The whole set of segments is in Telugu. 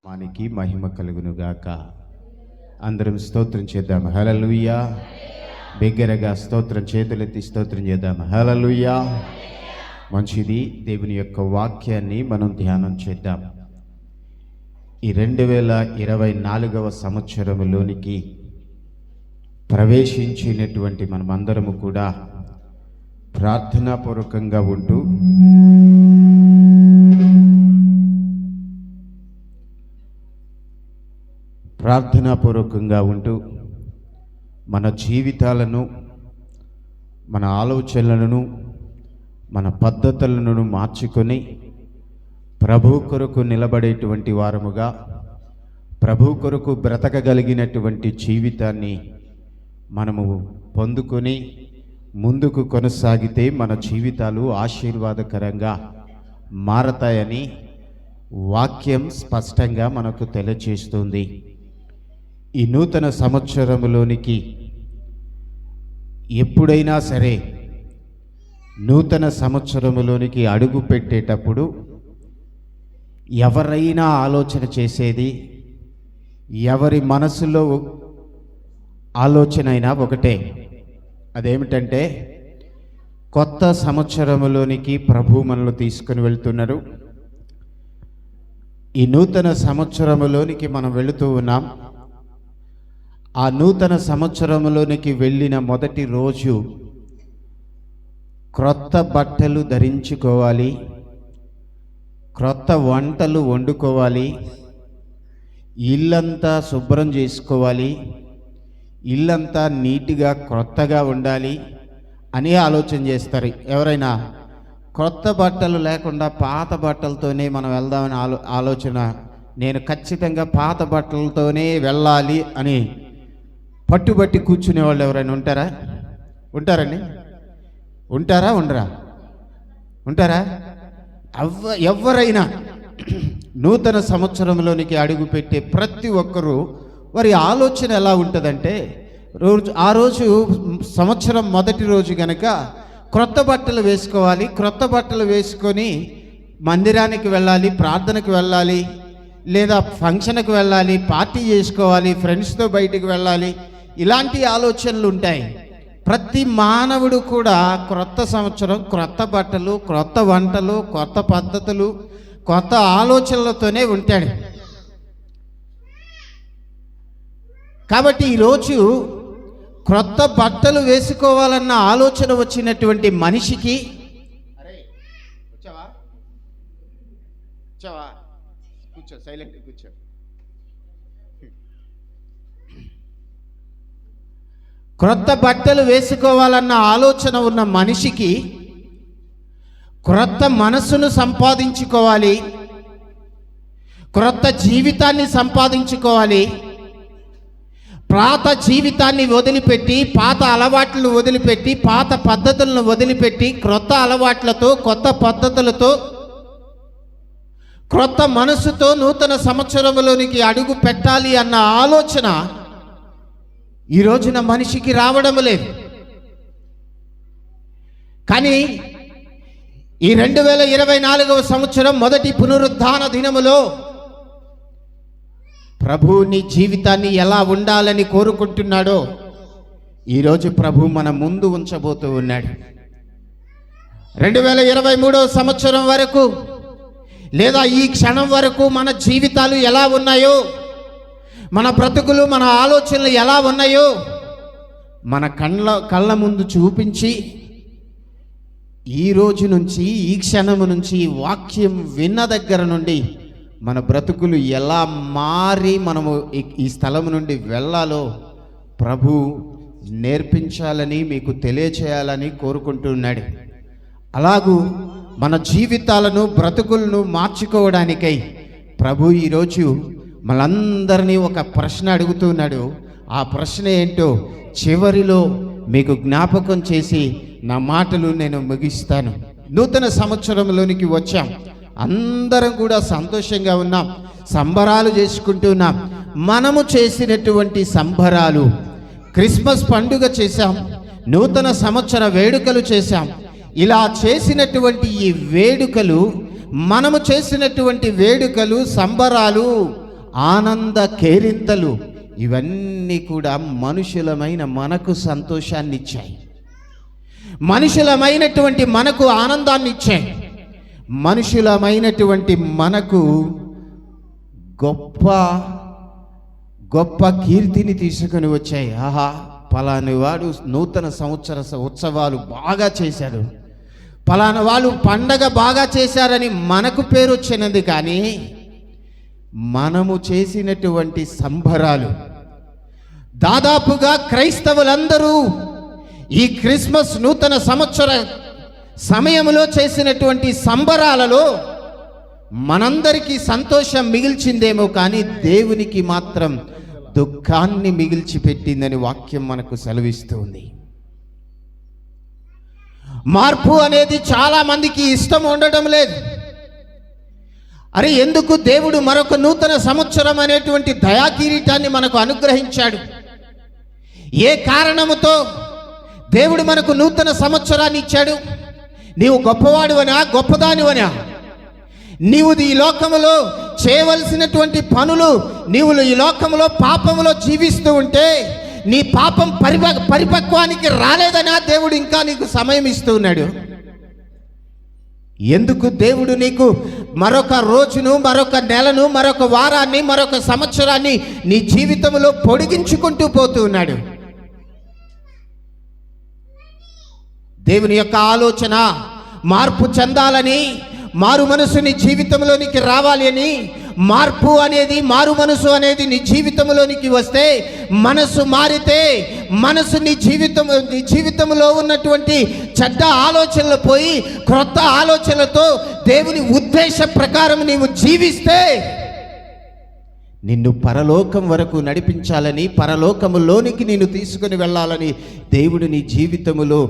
మానికి మహిమ కలుగును గాక. అందరం స్తోత్రం చేద్దాం. హల్లెలూయా. బిగ్గరగా స్తోత్రం, చేతులెత్తి స్తోత్రం చేద్దాం. హల్లెలూయా. మంచిది. దేవుని యొక్క వాక్యాన్ని మనం ధ్యానం చేద్దాం. ఈ 2024వ సంవత్సరంలోనికి ప్రవేశించినటువంటి మనమందరము కూడా ప్రార్థనాపూర్వకంగా ఉంటూ మన జీవితాలను, మన ఆలోచనలను, మన పద్ధతులను మార్చుకొని ప్రభు కొరకు నిలబడేటువంటి వారముగా, ప్రభు కొరకు బ్రతకగలిగినటువంటి జీవితాన్ని మనము పొందుకొని ముందుకు కొనసాగితే మన జీవితాలు ఆశీర్వాదకరంగా మారతాయని వాక్యం స్పష్టంగా మనకు తెలియచేస్తుంది. ఈ నూతన సంవత్సరంలోనికి ఎప్పుడైనా సరే, నూతన సంవత్సరంలోనికి అడుగు పెట్టేటప్పుడు ఎవరైనా ఆలోచన చేసేది, ఎవరి మనసులో ఆలోచన అయినా ఒకటే. అదేమిటంటే, కొత్త సంవత్సరంలోనికి ప్రభు మనల్ని తీసుకుని వెళ్తున్నారు. ఈ నూతన సంవత్సరంలోనికి మనం వెళుతూ ఉన్నాం. ఆ నూతన సంవత్సరంలోనికి వెళ్ళిన మొదటి రోజు క్రొత్త బట్టలు ధరించుకోవాలి, క్రొత్త వంటలు వండుకోవాలి, ఇల్లంతా శుభ్రం చేసుకోవాలి, ఇల్లంతా నీట్గా క్రొత్తగా ఉండాలి అని ఆలోచన చేస్తారు. ఎవరైనా క్రొత్త బట్టలు లేకుండా పాత బట్టలతోనే మనం వెళ్దామని ఆలోచన, నేను ఖచ్చితంగా పాత బట్టలతోనే వెళ్ళాలి అని పట్టుబట్టి కూర్చునే వాళ్ళు ఎవరైనా ఉంటారా? ఉంటారండి? ఉంటారా? ఉంటారా? ఎవరైనా నూతన సంవత్సరంలోనికి అడుగుపెట్టే ప్రతి ఒక్కరూ వారి ఆలోచన ఎలా ఉంటుందంటే, ఆ రోజు సంవత్సరం మొదటి రోజు కనుక క్రొత్త బట్టలు వేసుకోవాలి, క్రొత్త బట్టలు వేసుకొని మందిరానికి వెళ్ళాలి, ప్రార్థనకు వెళ్ళాలి, లేదా ఫంక్షన్కి వెళ్ళాలి, పార్టీ చేసుకోవాలి, ఫ్రెండ్స్తో బయటికి వెళ్ళాలి, ఇలాంటి ఆలోచనలు ఉంటాయి. ప్రతి మానవుడు కూడా క్రొత్త సంవత్సరం, క్రొత్త బట్టలు, క్రొత్త వంటలు, కొత్త పద్ధతులు, కొత్త ఆలోచనలతోనే ఉంటాడు. కాబట్టి ఈరోజు క్రొత్త బట్టలు వేసుకోవాలన్న ఆలోచన వచ్చినటువంటి మనిషికి, కూర్చో, సైలెంట్ కూర్చో. క్రొత్త బట్టలు వేసుకోవాలన్న ఆలోచన ఉన్న మనిషికి క్రొత్త మనసును సంపాదించుకోవాలి, క్రొత్త జీవితాన్ని సంపాదించుకోవాలి. పాత జీవితాన్ని వదిలిపెట్టి, పాత అలవాట్లను వదిలిపెట్టి, పాత పద్ధతులను వదిలిపెట్టి, క్రొత్త అలవాట్లతో, కొత్త పద్ధతులతో, క్రొత్త మనసుతో నూతన సంవత్సరంలోనికి అడుగు పెట్టాలి అన్న ఆలోచన ఈ రోజున మనిషికి రావడం లేదు. కానీ ఈ 2024వ సంవత్సరం మొదటి పునరుద్ధాన దినములో ప్రభు నీ జీవితాన్ని ఎలా ఉండాలని కోరుకుంటున్నాడో ఈరోజు ప్రభు మన ముందు ఉంచబోతూ ఉన్నాడు. 2023వ సంవత్సరం వరకు, లేదా ఈ క్షణం వరకు మన జీవితాలు ఎలా ఉన్నాయో, మన బ్రతుకులు, మన ఆలోచనలు ఎలా ఉన్నాయో మన కళ్ళ ముందు చూపించి, ఈ రోజు నుంచి, ఈ క్షణము నుంచి, వాక్యం విన్న దగ్గర నుండి మన బ్రతుకులు ఎలా మారి మనము ఈ స్థలం నుండి వెళ్ళాలో ప్రభు నేర్పించాలని, మీకు తెలియచేయాలని కోరుకుంటున్నాడు. అలాగూ మన జీవితాలను, బ్రతుకులను మార్చుకోవడానికై ప్రభు ఈరోజు మనందరినీ ఒక ప్రశ్న అడుగుతున్నాడు. ఆ ప్రశ్న ఏంటో చివరిలో మీకు జ్ఞాపకం చేసి నా మాటలు నేను ముగిస్తాను. నూతన సంవత్సరంలోనికి వచ్చాం, అందరం కూడా సంతోషంగా ఉన్నాం, సంబరాలు చేసుకుంటున్నాం. మనము చేసినటువంటి సంబరాలు, క్రిస్మస్ పండుగ చేశాం, నూతన సంవత్సర వేడుకలు చేశాం. ఇలా చేసినటువంటి ఈ వేడుకలు, మనము చేసినటువంటి వేడుకలు, సంబరాలు, ఆనంద కేరింతలు ఇవన్నీ కూడా మనుషులమైన మనకు సంతోషాన్ని ఇచ్చాయి, మనుషులమైనటువంటి మనకు ఆనందాన్ని ఇచ్చాయి, మనుషులమైనటువంటి మనకు గొప్ప గొప్ప కీర్తిని తీసుకొని వచ్చాయి. ఆహా, పలాని వాడు నూతన సంవత్సర ఉత్సవాలు బాగా చేశారు, పలానా వాళ్ళు పండగ బాగా చేశారని మనకు పేరు వచ్చినది. కానీ మనము చేసినటువంటి సంబరాలు, దాదాపుగా క్రైస్తవులందరూ ఈ క్రిస్మస్ నూతన సంవత్సర సమయంలో చేసినటువంటి సంబరాలలో మనందరికీ సంతోషం మిగిల్చిందేమో, కానీ దేవునికి మాత్రం దుఃఖాన్ని మిగిల్చి పెట్టిందని వాక్యం మనకు సెలవిస్తుంది. మార్పు అనేది చాలా మందికి ఇష్టం ఉండడం లేదు. అరే, ఎందుకు దేవుడు మరొక నూతన సంవత్సరం అనేటువంటి దయాకిరీటాన్ని మనకు అనుగ్రహించాడు? ఏ కారణముతో దేవుడు మనకు నూతన సంవత్సరాన్ని ఇచ్చాడు? నీవు గొప్పవాడివనా, గొప్పదానివనా? నీవు ఈ లోకములో చేయవలసినటువంటి పనులు, నీవు ఈ లోకములో పాపములో జీవిస్తూ ఉంటే నీ పాపం పరిపక్వానికి రాలేదనా దేవుడు ఇంకా నీకు సమయం ఇస్తూ ఉన్నాడు? ఎందుకు దేవుడు నీకు మరొక రోజును, మరొక నెలను, మరొక వారాన్ని, మరొక సంవత్సరాన్ని నీ జీవితంలో పొడిగించుకుంటూ పోతూ ఉన్నాడు? దేవుని యొక్క ఆలోచన మార్పు చెందాలని, మారు మనసు నీ జీవితంలోనికి రావాలి అని. మార్పు అనేది, మారు మనసు అనేది నీ జీవితంలోనికి వస్తే, మనసు మారితే, మనసు నీ జీవితంలో ఉన్నటువంటి చెడ్డ ఆలోచనలు పోయి క్రొత్త ఆలోచనలతో దేవుని ఉద్దేశ ప్రకారం నీవు జీవిస్తే, నిన్ను పరలోకం వరకు నడిపించాలని, పరలోకములోనికి నిన్ను తీసుకుని వెళ్ళాలని దేవుడు నీ జీవితములో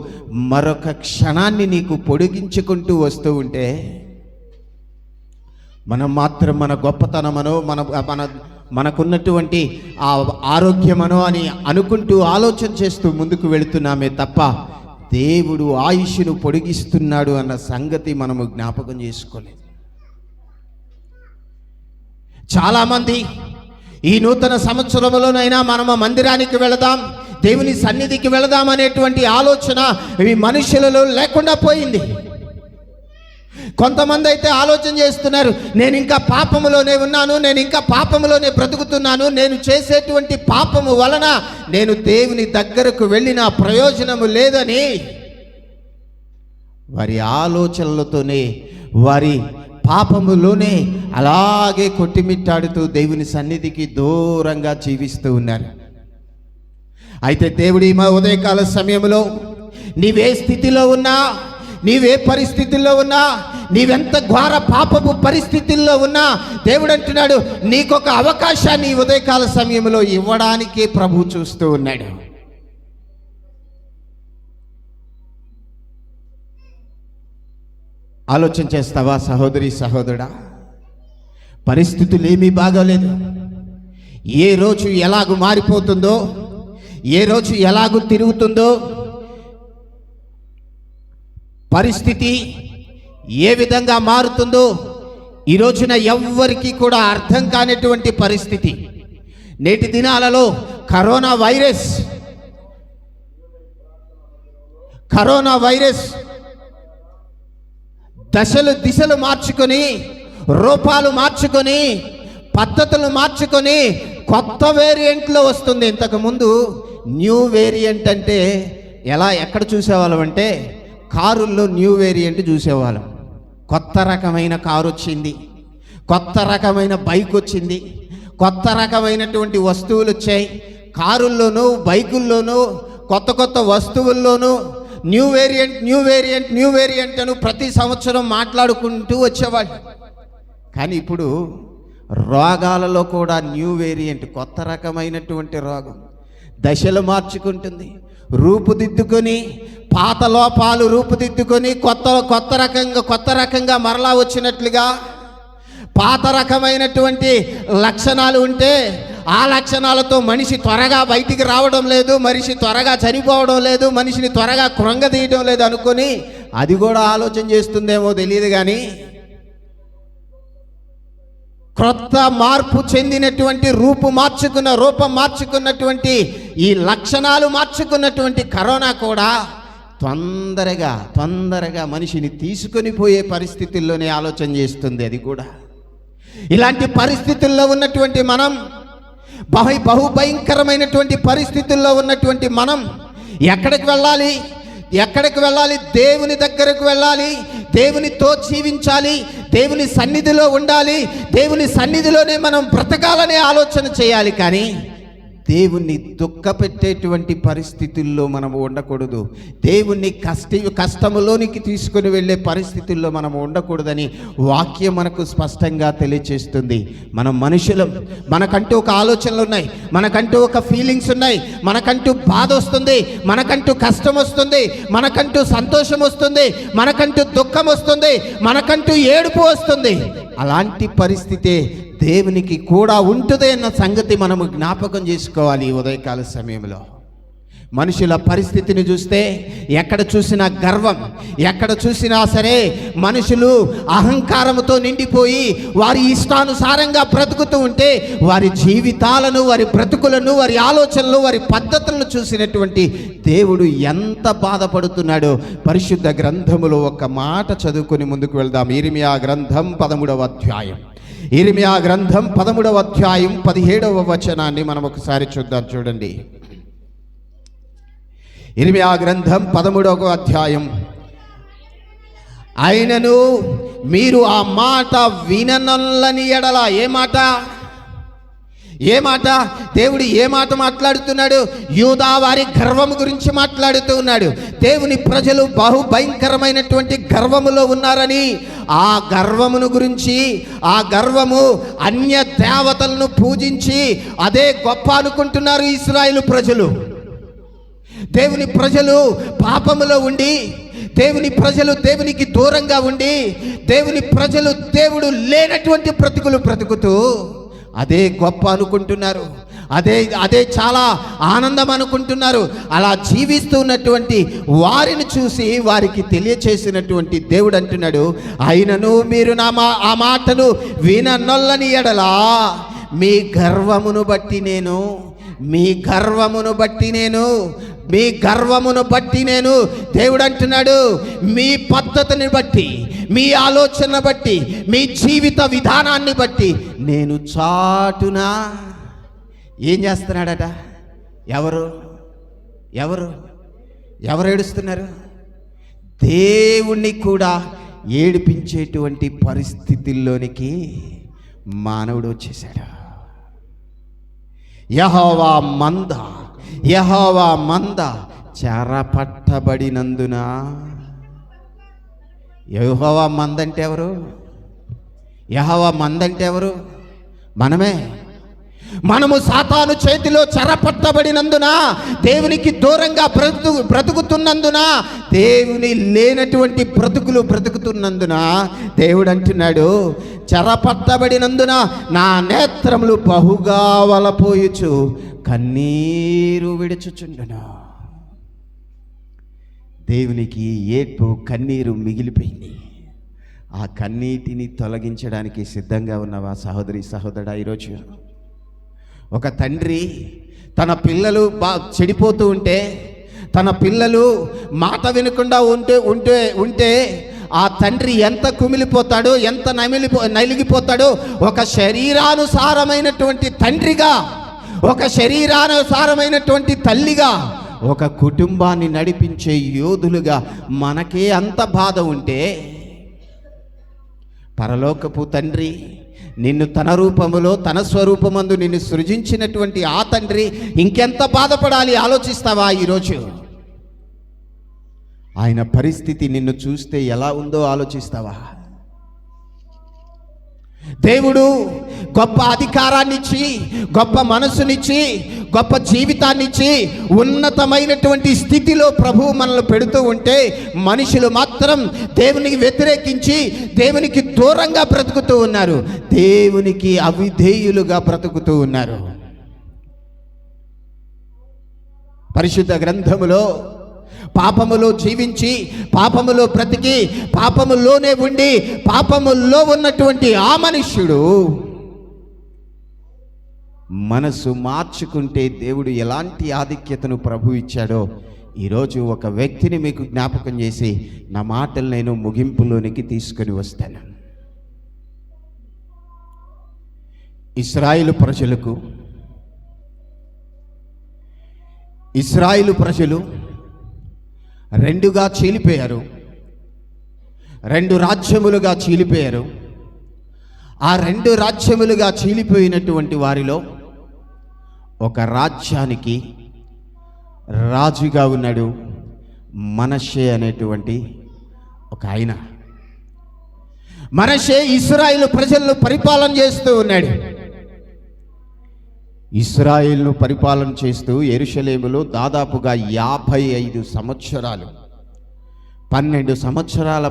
మరొక క్షణాన్ని నీకు పొడిగించుకుంటూ వస్తూ ఉంటే, మనం మాత్రం మన గొప్పతనమనో మనకున్నటువంటి ఆ ఆరోగ్యమనో అని అనుకుంటూ ఆలోచన చేస్తూ ముందుకు వెళుతున్నామే తప్ప దేవుడు ఆయుష్ను పొడిగిస్తున్నాడు అన్న సంగతి మనము జ్ఞాపకం చేసుకోలేదు. చాలామంది ఈ నూతన సంవత్సరంలోనైనా మనము మందిరానికి వెళదాం, దేవుని సన్నిధికి వెళదాం అనేటువంటి ఆలోచన ఈ మనుషులలో లేకుండా పోయింది. కొంతమంది అయితే ఆలోచన చేస్తున్నారు, నేను ఇంకా పాపములోనే ఉన్నాను, నేను ఇంకా పాపములోనే బ్రతుకుతున్నాను, నేను చేసేటువంటి పాపము వలన నేను దేవుని దగ్గరకు వెళ్ళిన ప్రయోజనము లేదని వారి ఆలోచనలతోనే, వారి పాపములోనే అలాగే కొట్టిమిట్టాడుతూ దేవుని సన్నిధికి దూరంగా జీవిస్తూ ఉన్నారు. అయితే దేవుడి మా ఉదయకాల సమయంలో నీవే స్థితిలో ఉన్నా, నీవే పరిస్థితుల్లో ఉన్నా, నీవెంత ఘోర పాపపు పరిస్థితుల్లో ఉన్నా, దేవుడు అంటున్నాడు నీకొక అవకాశాన్ని ఈ ఉదయకాల సమయంలో ఇవ్వడానికే ప్రభు చూస్తూ ఉన్నాడు. ఆలోచన చేస్తావా సహోదరి, సహోదరుడా? పరిస్థితులు ఏమీ బాగోలేదు. ఏ రోజు ఎలాగూ మారిపోతుందో, ఏ రోజు ఎలాగూ తిరుగుతుందో, పరిస్థితి ఏ విధంగా మారుతుందో ఈ రోజున ఎవ్వరికీ కూడా అర్థం కానిటువంటి పరిస్థితి. నేటి దినాలలో కరోనా వైరస్ దిశలు మార్చుకొని, రూపాలు మార్చుకొని, పద్ధతులు మార్చుకొని కొత్త వేరియంట్లో వస్తుంది. ఇంతకుముందు న్యూ వేరియంట్ అంటే ఎక్కడ చూసేవాళ్ళం అంటే కారుల్లో న్యూ వేరియంట్ చూసేవాళ్ళం. కొత్త రకమైన కారు వచ్చింది, కొత్త రకమైన బైక్ వచ్చింది, కొత్త రకమైనటువంటి వస్తువులు వచ్చాయి. కారుల్లోనూ బైకుల్లోనూ కొత్త కొత్త వస్తువుల్లోనూ న్యూ వేరియంట్ అని ప్రతి సంవత్సరం మాట్లాడుకుంటూ వచ్చేవాళ్ళు. కానీ ఇప్పుడు రోగాలలో కూడా న్యూ వేరియంట్, కొత్త రకమైనటువంటి రోగం దశలు మార్చుకుంటుంది, రూపుదిద్దుకొని, పాత లోపాలు రూపుదిద్దుకొని కొత్త రకంగా మరలా వచ్చినట్లుగా పాత రకమైనటువంటి లక్షణాలు ఉంటే ఆ లక్షణాలతో మనిషి త్వరగా బయటికి రావడం లేదు, మనిషి త్వరగా చనిపోవడం లేదు, మనిషిని త్వరగా కృంగదీయడం లేదు అనుకొని అది కూడా ఆలోచన చేస్తుందేమో తెలియదు. కానీ క్రొత్త మార్పు చెందినటువంటి రూపం మార్చుకున్నటువంటి ఈ లక్షణాలు మార్చుకున్నటువంటి కరోనా కూడా తొందరగా మనిషిని తీసుకొని పోయే పరిస్థితుల్లోనే ఆలోచన చేస్తుంది. అది కూడా ఇలాంటి పరిస్థితుల్లో ఉన్నటువంటి మనం, బహుభయంకరమైనటువంటి పరిస్థితుల్లో ఉన్నటువంటి మనం ఎక్కడికి వెళ్ళాలి? దేవుని దగ్గరకు వెళ్ళాలి, దేవునితో జీవించాలి, దేవుని సన్నిధిలో ఉండాలి, దేవుని సన్నిధిలోనే మనం బ్రతకాలనే ఆలోచన చేయాలి. కానీ దేవుణ్ణి దుఃఖపెట్టేటువంటి పరిస్థితుల్లో మనం ఉండకూడదు. దేవుణ్ణి కష్టములోనికి తీసుకుని వెళ్ళే పరిస్థితుల్లో మనం ఉండకూడదని వాక్యం మనకు స్పష్టంగా తెలియచేస్తుంది. మనం మనుషులం, మనకంటూ ఒక ఆలోచనలు ఉన్నాయి, మనకంటూ ఒక ఫీలింగ్స్ ఉన్నాయి, మనకంటూ బాధ వస్తుంది, మనకంటూ కష్టం వస్తుంది, మనకంటూ సంతోషం వస్తుంది, మనకంటూ దుఃఖం వస్తుంది, మనకంటూ ఏడుపు వస్తుంది. అలాంటి పరిస్థితే దేవునికి కూడా ఉంటుంది అన్న సంగతి మనము జ్ఞాపకం చేసుకోవాలి. ఈ ఉదయకాల సమయంలో మనుషుల పరిస్థితిని చూస్తే ఎక్కడ చూసినా గర్వం, ఎక్కడ చూసినా సరే మనుషులు అహంకారంతో నిండిపోయి వారి ఇష్టానుసారంగా బ్రతుకుతూ ఉంటే వారి జీవితాలను, వారి బ్రతుకులను, వారి ఆలోచనలు, వారి పద్ధతులను చూసినటువంటి దేవుడు ఎంత బాధపడుతున్నాడో పరిశుద్ధ గ్రంథములో ఒక మాట చదువుకొని ముందుకు వెళ్దాం. ఇర్మియా గ్రంథం 13వ అధ్యాయం. ఇర్మియా గ్రంథం 13వ అధ్యాయం 17వ వచనాన్ని మనం ఒకసారి చూద్దాం. చూడండి, ఇర్మియా గ్రంథం 13వ అధ్యాయం. అయినను మీరు ఆ మాట విననొల్లని ఎడల, ఏ మాట దేవుడు ఏ మాట మాట్లాడుతున్నాడు? యూదా వారి గర్వము గురించి మాట్లాడుతూ ఉన్నాడు. దేవుని ప్రజలు బహుభయంకరమైనటువంటి గర్వములో ఉన్నారని, ఆ గర్వమును గురించి, ఆ గర్వము అన్య దేవతలను పూజించి అదే గొప్ప అనుకుంటున్నారు ఇశ్రాయేలు ప్రజలు. దేవుని ప్రజలు పాపములో ఉండి, దేవుని ప్రజలు దేవునికి దూరంగా ఉండి, దేవుని ప్రజలు దేవుడు లేనటువంటి బ్రతుకుతూ అదే గొప్ప అనుకుంటున్నారు, అదే చాలా ఆనందం అనుకుంటున్నారు. అలా జీవిస్తున్నటువంటి వారిని చూసి వారికి తెలియచేసినటువంటి దేవుడు అంటున్నాడు, అయినను మీరు ఆ మాటను విననొల్లని ఎడలా మీ గర్వమును బట్టి నేను దేవుడు అంటున్నాడు, మీ పద్ధతిని బట్టి, మీ ఆలోచన బట్టి, మీ జీవిత విధానాన్ని బట్టి నేను చాటునా ఏం చేస్తున్నాడట? ఎవరు ఏడుస్తున్నారు? దేవుణ్ణి కూడా ఏడిపించేటువంటి పరిస్థితుల్లోనికి మానవుడు వచ్చేసాడు. యెహోవా మంద చెరపట్టబడినందున. యెహోవా మందంటే ఎవరు? మనము సాతాను చేతిలో చెరపట్టబడినందున, దేవునికి దూరంగా బ్రతుకుతున్నందున, దేవుని లేనటువంటి బ్రతుకుతున్నందున దేవుడు అంటున్నాడు, చెరపట్టబడినందున నా నేత్రములు బహుగా వలపోయుచు కన్నీరు విడుచుచుండును. దేవునికి ఏడ్పు, కన్నీరు మిగిలిపోయింది. ఆ కన్నీటిని తొలగించడానికి సిద్ధంగా ఉన్నవా సహోదరి, సహోదరుడా? ఈరోజు ఒక తండ్రి తన పిల్లలు చెడిపోతూ ఉంటే, తన పిల్లలు మాట వినకుండా ఉంటే ఆ తండ్రి ఎంత కుమిలిపోతాడో, ఎంత నలిగిపోతాడో. ఒక శరీరానుసారమైనటువంటి తండ్రిగా, ఒక శరీరానుసారమైనటువంటి తల్లిగా, ఒక కుటుంబాన్ని నడిపించే యోధులుగా మనకే అంత బాధ ఉంటే, పరలోకపు తండ్రి నిన్ను తన రూపములో, తన స్వరూపమందు నిన్ను సృజించినటువంటి ఆ తండ్రి ఇంకెంత బాధపడాలి ఆలోచిస్తావా? ఈరోజు ఆయన పరిస్థితి నిన్ను చూస్తే ఎలా ఉందో ఆలోచిస్తావా? దేవుడు గొప్ప అధికారాన్నిచ్చి, గొప్ప మనసునిచ్చి, గొప్ప జీవితాన్నిచ్చి, ఉన్నతమైనటువంటి స్థితిలో ప్రభువు మనల్ని పెడుతూ ఉంటే, మనుషులు మాత్రం దేవునికి వ్యతిరేకించి దేవునికి దూరంగా బ్రతుకుతూ ఉన్నారు, దేవునికి అవిధేయులుగా బ్రతుకుతూ ఉన్నారు. పరిశుద్ధ గ్రంథములో పాపములో జీవించి, పాపములో బ్రతికి, పాపములోనే ఉండి, పాపములో ఉన్నటువంటి ఆ మనుష్యుడు మనసు మార్చుకుంటే దేవుడు ఎలాంటి ఆధిక్యతను ప్రభు ఇచ్చాడో ఈరోజు ఒక వ్యక్తిని మీకు జ్ఞాపకం చేసి నా మాటలు నేను ముగింపులోనికి తీసుకొని వస్తాను. ఇశ్రాయేలు ప్రజలు రెండుగా చీలిపోయారు, రెండు రాజ్యములుగా చీలిపోయారు. ఆ రెండు రాజ్యములుగా చీలిపోయినటువంటి వారిలో ఒక రాజ్యానికి రాజుగా ఉన్నాడు మనష్షే అనేటువంటి ఒక ఆయన. మనష్షే ఇశ్రాయేలు ప్రజలను పరిపాలన చేస్తూ ఉన్నాడు. ఇశ్రాయేలును పరిపాలన చేస్తూ యెరూషలేములో దాదాపుగా 55 సంవత్సరాలు, 12 సంవత్సరాల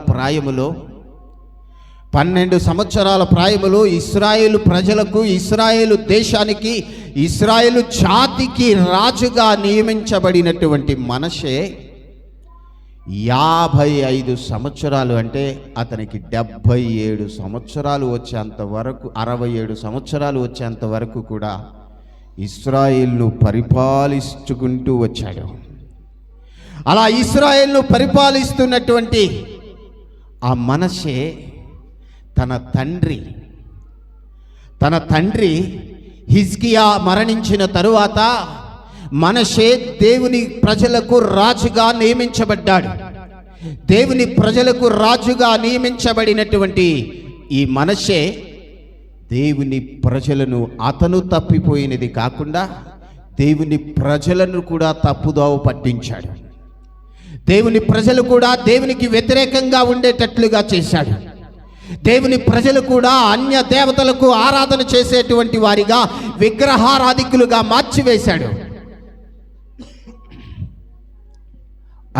ప్రాయములో ఇశ్రాయేలు ప్రజలకు, ఇశ్రాయేలు దేశానికి, ఇశ్రాయేలు జాతికి రాజుగా నియమించబడినటువంటి మనష్షే 55 సంవత్సరాలు అంటే అతనికి 77 సంవత్సరాలు వచ్చేంత వరకు, 67 సంవత్సరాలు వచ్చేంత వరకు కూడా ఇశ్రాయేలును పరిపాలించుకుంటూ వచ్చాడు. అలా ఇశ్రాయేలును పరిపాలిస్తున్నటువంటి ఆ మనష్షే తన తండ్రి హిజ్కియా మరణించిన తరువాత మనష్షే దేవుని ప్రజలకు రాజుగా నియమించబడ్డాడు. దేవుని ప్రజలకు రాజుగా నియమించబడినటువంటి ఈ మనష్షే దేవుని ప్రజలను, అతను తప్పిపోయినది కాకుండా దేవుని ప్రజలను కూడా తప్పుదోవ పట్టించాడు. దేవుని ప్రజలు కూడా దేవునికి వ్యతిరేకంగా ఉండేటట్లుగా చేశాడు. దేవుని ప్రజలు కూడా అన్య దేవతలకు ఆరాధన చేసేటువంటి వారిగా, విగ్రహారాధికులుగా మార్చివేశాడు.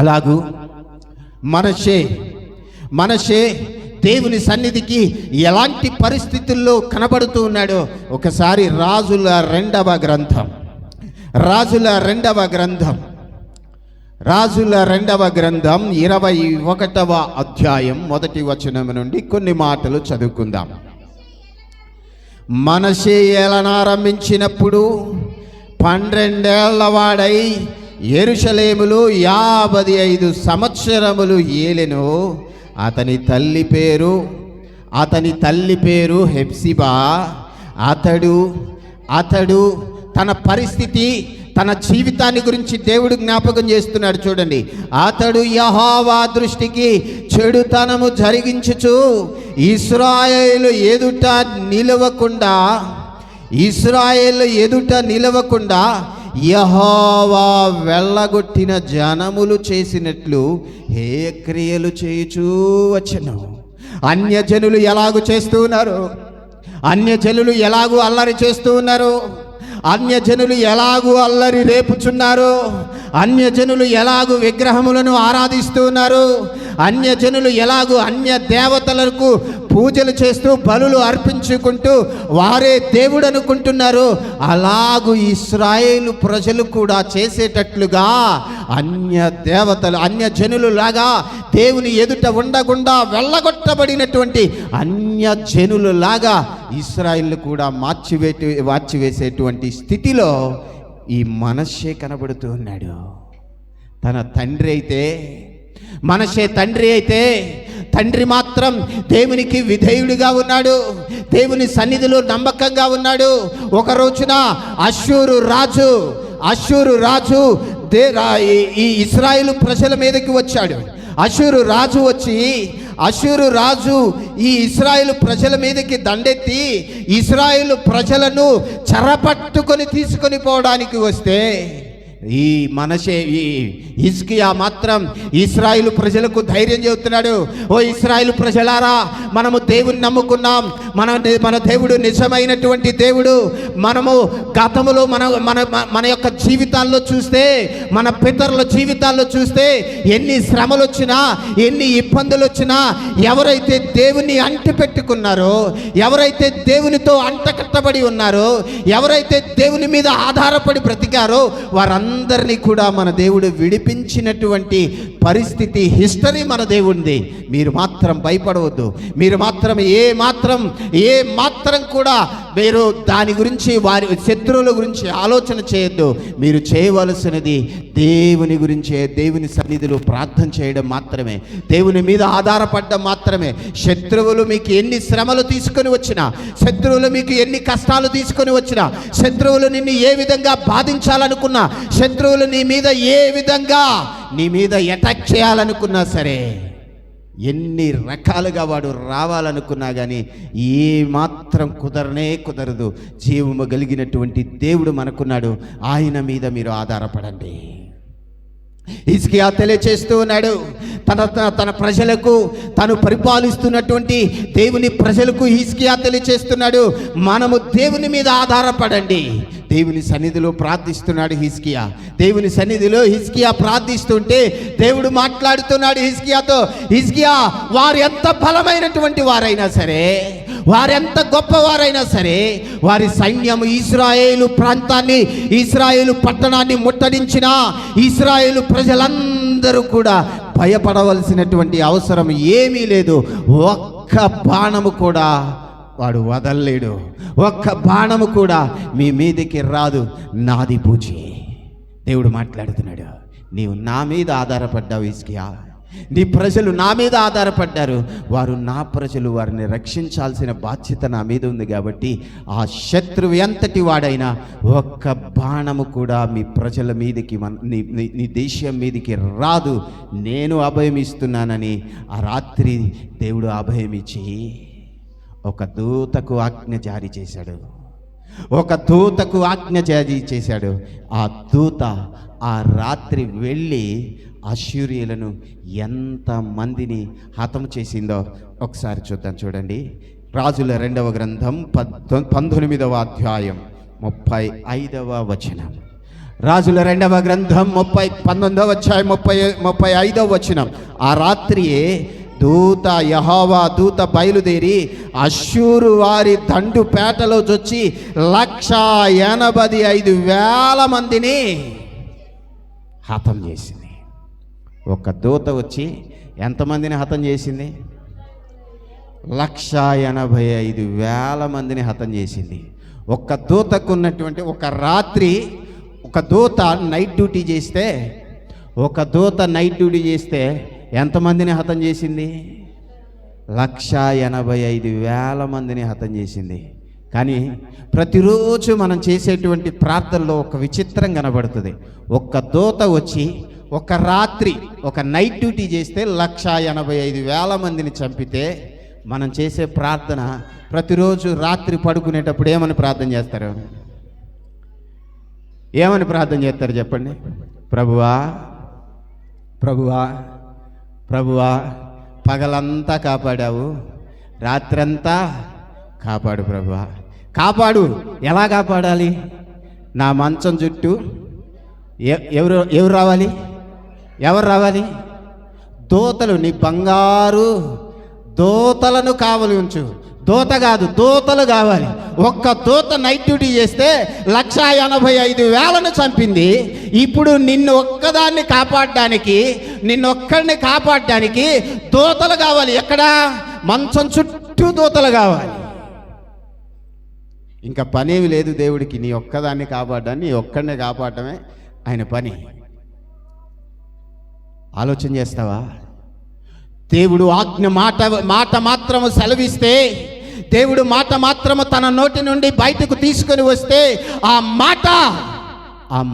అలాగూ మనష్షే దేవుని సన్నిధికి ఎలాంటి పరిస్థితుల్లో కనబడుతూ ఉన్నాడో ఒకసారి రాజుల రెండవ గ్రంథం 21వ అధ్యాయం 1వ వచనం నుండి కొన్ని మాటలు చదువుకుందాం. మనష్షే ఏలనారంభించినప్పుడు 12 ఏళ్ల వాడై యెరూషలేములో 55 సంవత్సరములు ఏలెను. అతని తల్లి పేరు హెప్సిబా. అతడు తన పరిస్థితి, తన జీవితాన్ని గురించి దేవుడు జ్ఞాపకం చేస్తున్నాడు. చూడండి, అతడు యెహోవా దృష్టికి చెడుతనము జరిగించుచు ఇశ్రాయేలు ఎదుట నిలవకుండా యెహోవా వెళ్ళగొట్టిన జనములు చేసినట్లు హేయక్రియలు చేయుచూ వచ్చెను. అన్యజనులు ఎలాగూ చేస్తూ ఉన్నారు, అన్యజనులు ఎలాగూ అల్లరి చేస్తూ ఉన్నారు, అన్యజనులు ఎలాగూ అల్లరి రేపుచున్నారు, అన్యజనులు ఎలాగూ విగ్రహములను ఆరాధిస్తూ ఉన్నారు, అన్యజనులు ఎలాగూ అన్య దేవతలకు పూజలు చేస్తూ బలులు అర్పించుకుంటూ వారే దేవుడు అనుకుంటున్నారు. అలాగూ ఇశ్రాయేలు ప్రజలు కూడా చేసేటట్లుగా అన్యజనులు లాగా దేవుని ఎదుట ఉండకుండా వెళ్ళగొట్టబడినటువంటి అన్యజనులు లాగా ఇశ్రాయేలు కూడా మార్చివేసేటువంటి స్థితిలో ఈ మనష్షే కనబడుతూ ఉన్నాడు. మనష్షే తండ్రి అయితే తండ్రి మాత్రం దేవునికి విధేయుడిగా ఉన్నాడు, దేవుని సన్నిధిలో నమ్మకంగా ఉన్నాడు. ఒక రోజున అష్షూరు రాజు ఈ ఇశ్రాయేలు ప్రజల మీదకి వచ్చాడు. అష్షూరు రాజు ఈ ఇశ్రాయేలు ప్రజల మీదకి దండెత్తి ఇశ్రాయేలు ప్రజలను చెరపట్టుకొని తీసుకొని పోవడానికి వస్తే ఈ హిజ్కియా మాత్రం ఇశ్రాయేలు ప్రజలకు ధైర్యం చెబుతున్నాడు. ఓ ఇశ్రాయేలు ప్రజలారా, మనము దేవుని నమ్ముకున్నాం, మన దేవుడు నిజమైనటువంటి దేవుడు. మనము గతములో మన యొక్క జీవితాల్లో చూస్తే, మన పితరుల జీవితాల్లో చూస్తే ఎన్ని శ్రమలు వచ్చినా, ఎన్ని ఇబ్బందులు వచ్చినా, ఎవరైతే దేవుని అంటి పెట్టుకున్నారో, ఎవరైతే దేవునితో అంటకట్టబడి ఉన్నారో, ఎవరైతే దేవుని మీద ఆధారపడి బ్రతికారో వారందరినీ కూడా మన దేవుడు విడిపించినటువంటి పరిస్థితి, హిస్టరీ మన దేవుడిది. మీరు మాత్రం భయపడవద్దు. మీరు మాత్రం ఏ మాత్రం కూడా మీరు దాని గురించి వారి శత్రువుల గురించి ఆలోచన చేయొద్దు. మీరు చేయవలసినది దేవుని గురించే, దేవుని సన్నిధిలో ప్రార్థన చేయడం మాత్రమే, దేవుని మీద ఆధారపడడం మాత్రమే. శత్రువులు మీకు ఎన్ని శ్రమలు తీసుకొని వచ్చినా, శత్రువులు మీకు ఎన్ని కష్టాలు తీసుకొని వచ్చినా, శత్రువులు నిన్ను ఏ విధంగా బాధించాలనుకున్నా, శత్రువులు నీ మీద ఏ విధంగా నీ మీద అటాక్ చేయాలనుకున్నా సరే, ఎన్ని రకాలుగా వాడు రావాలనుకున్నా కానీ ఏ మాత్రం కుదరదు. జీవము కలిగినటువంటి దేవుడు మనకున్నాడు, ఆయన మీద మీరు ఆధారపడండి. హిజ్కియా తెలియచేస్తూ ఉన్నాడు, తన ప్రజలకు, తను పరిపాలిస్తున్నటువంటి దేవుని ప్రజలకు హిజ్కియా తెలియచేస్తున్నాడు, మనము దేవుని మీద ఆధారపడండి. దేవుని సన్నిధిలో ప్రార్థిస్తున్నాడు హిజ్కియా. దేవుని సన్నిధిలో హిజ్కియా ప్రార్థిస్తుంటే దేవుడు మాట్లాడుతున్నాడు హిజ్కియాతో, హిజ్కియా, వారు ఎంత బలమైనటువంటి వారైనా సరే, వారెంత గొప్పవారైనా సరే, వారి సైన్యం ఇశ్రాయేలు ప్రాంతాన్ని, ఇశ్రాయేలు పట్టణాన్ని ముట్టడించిన ఇశ్రాయేలు ప్రజలందరూ కూడా భయపడవలసినటువంటి అవసరం ఏమీ లేదు. ఒక్క బాణము కూడా వాడు వదలలేడు, ఒక్క బాణము కూడా మీ మీదకి రాదు. నాది పూజి. దేవుడు మాట్లాడుతున్నాడు, నీవు నా మీద ఆధారపడ్డావు హిజ్కియా, నీ ప్రజలు నా మీద ఆధారపడ్డారు, వారు నా ప్రజలు, వారిని రక్షించాల్సిన బాధ్యత నా మీద ఉంది. కాబట్టి ఆ శత్రువు ఎంతటి వాడైనా ఒక్క బాణము కూడా మీ ప్రజల మీదకి, నీ దేశం మీదకి రాదు. నేను అభయం ఇస్తున్నానని ఆ రాత్రి దేవుడు అభయం ఇచ్చి ఒక దూతకు ఆజ్ఞ జారీ చేశాడు. ఒక దూతకు ఆజ్ఞ జారీ చేశాడు. ఆ దూత ఆ రాత్రి వెళ్ళి అష్షూరీయులను ఎంతమందిని హతం చేసిందో ఒకసారి చూద్దాం. చూడండి, రాజుల 2వ గ్రంథం 19వ అధ్యాయం 35వ వచనం. రాజుల 2వ గ్రంథం 19వ అధ్యాయం 35వ వచనం. ఆ రాత్రియే యెహోవా దూత బయలుదేరి అష్షూరు వారి దండు పేటలో చొచ్చి 185,000 మందిని హతం చేసింది. ఒక దూత వచ్చి ఎంతమందిని హతం చేసింది? 185,000 మందిని హతం చేసింది. ఒక్క దూతకు ఉన్నటువంటి ఒక రాత్రి, ఒక దూత నైట్ డ్యూటీ చేస్తే ఎంతమందిని హతం చేసింది? 185,000 మందిని హతం చేసింది. కానీ ప్రతిరోజు మనం చేసేటువంటి ప్రార్థనలో ఒక విచిత్రం కనబడుతుంది. ఒక్క దూత వచ్చి ఒక రాత్రి, ఒక నైట్ డ్యూటీ చేస్తే 185,000 మందిని చంపితే, మనం చేసే ప్రార్థన ప్రతిరోజు రాత్రి పడుకునేటప్పుడు ఏమని ప్రార్థన చేస్తారు? ఏమని ప్రార్థన చేస్తారు చెప్పండి? ప్రభువా, ప్రభువా, ప్రభువా, పగలంతా కాపాడావు, రాత్రంతా కాపాడు ప్రభువా, కాపాడు. ఎలా కాపాడాలి? నా మంచం చుట్టూ ఎవరు రావాలి? ఎవరు రావాలి? దూతలు, నీ బంగారు దూతలను కావలి ఉంచు. దూత కాదు, దూతలు కావాలి. ఒక్క దూత నైట్ డ్యూటీ చేస్తే 185,000 చంపింది. ఇప్పుడు నిన్ను ఒక్కదాన్ని కాపాడడానికి, నిన్నొక్కడిని కాపాడడానికి దూతలు కావాలి. ఎక్కడ? మంచం చుట్టూ దూతలు కావాలి. ఇంకా పనేమి లేదు దేవుడికి, నీ ఒక్కదాన్ని కాపాడడాన్ని, నీ ఒక్కడిని కాపాడటమే ఆయన పని. ఆలోచన చేస్తావా? దేవుడు ఆజ్ఞ మాట మాత్రము సెలవిస్తే, దేవుడు మాట మాత్రము తన నోటి నుండి బయటకు తీసుకొని వస్తే, ఆ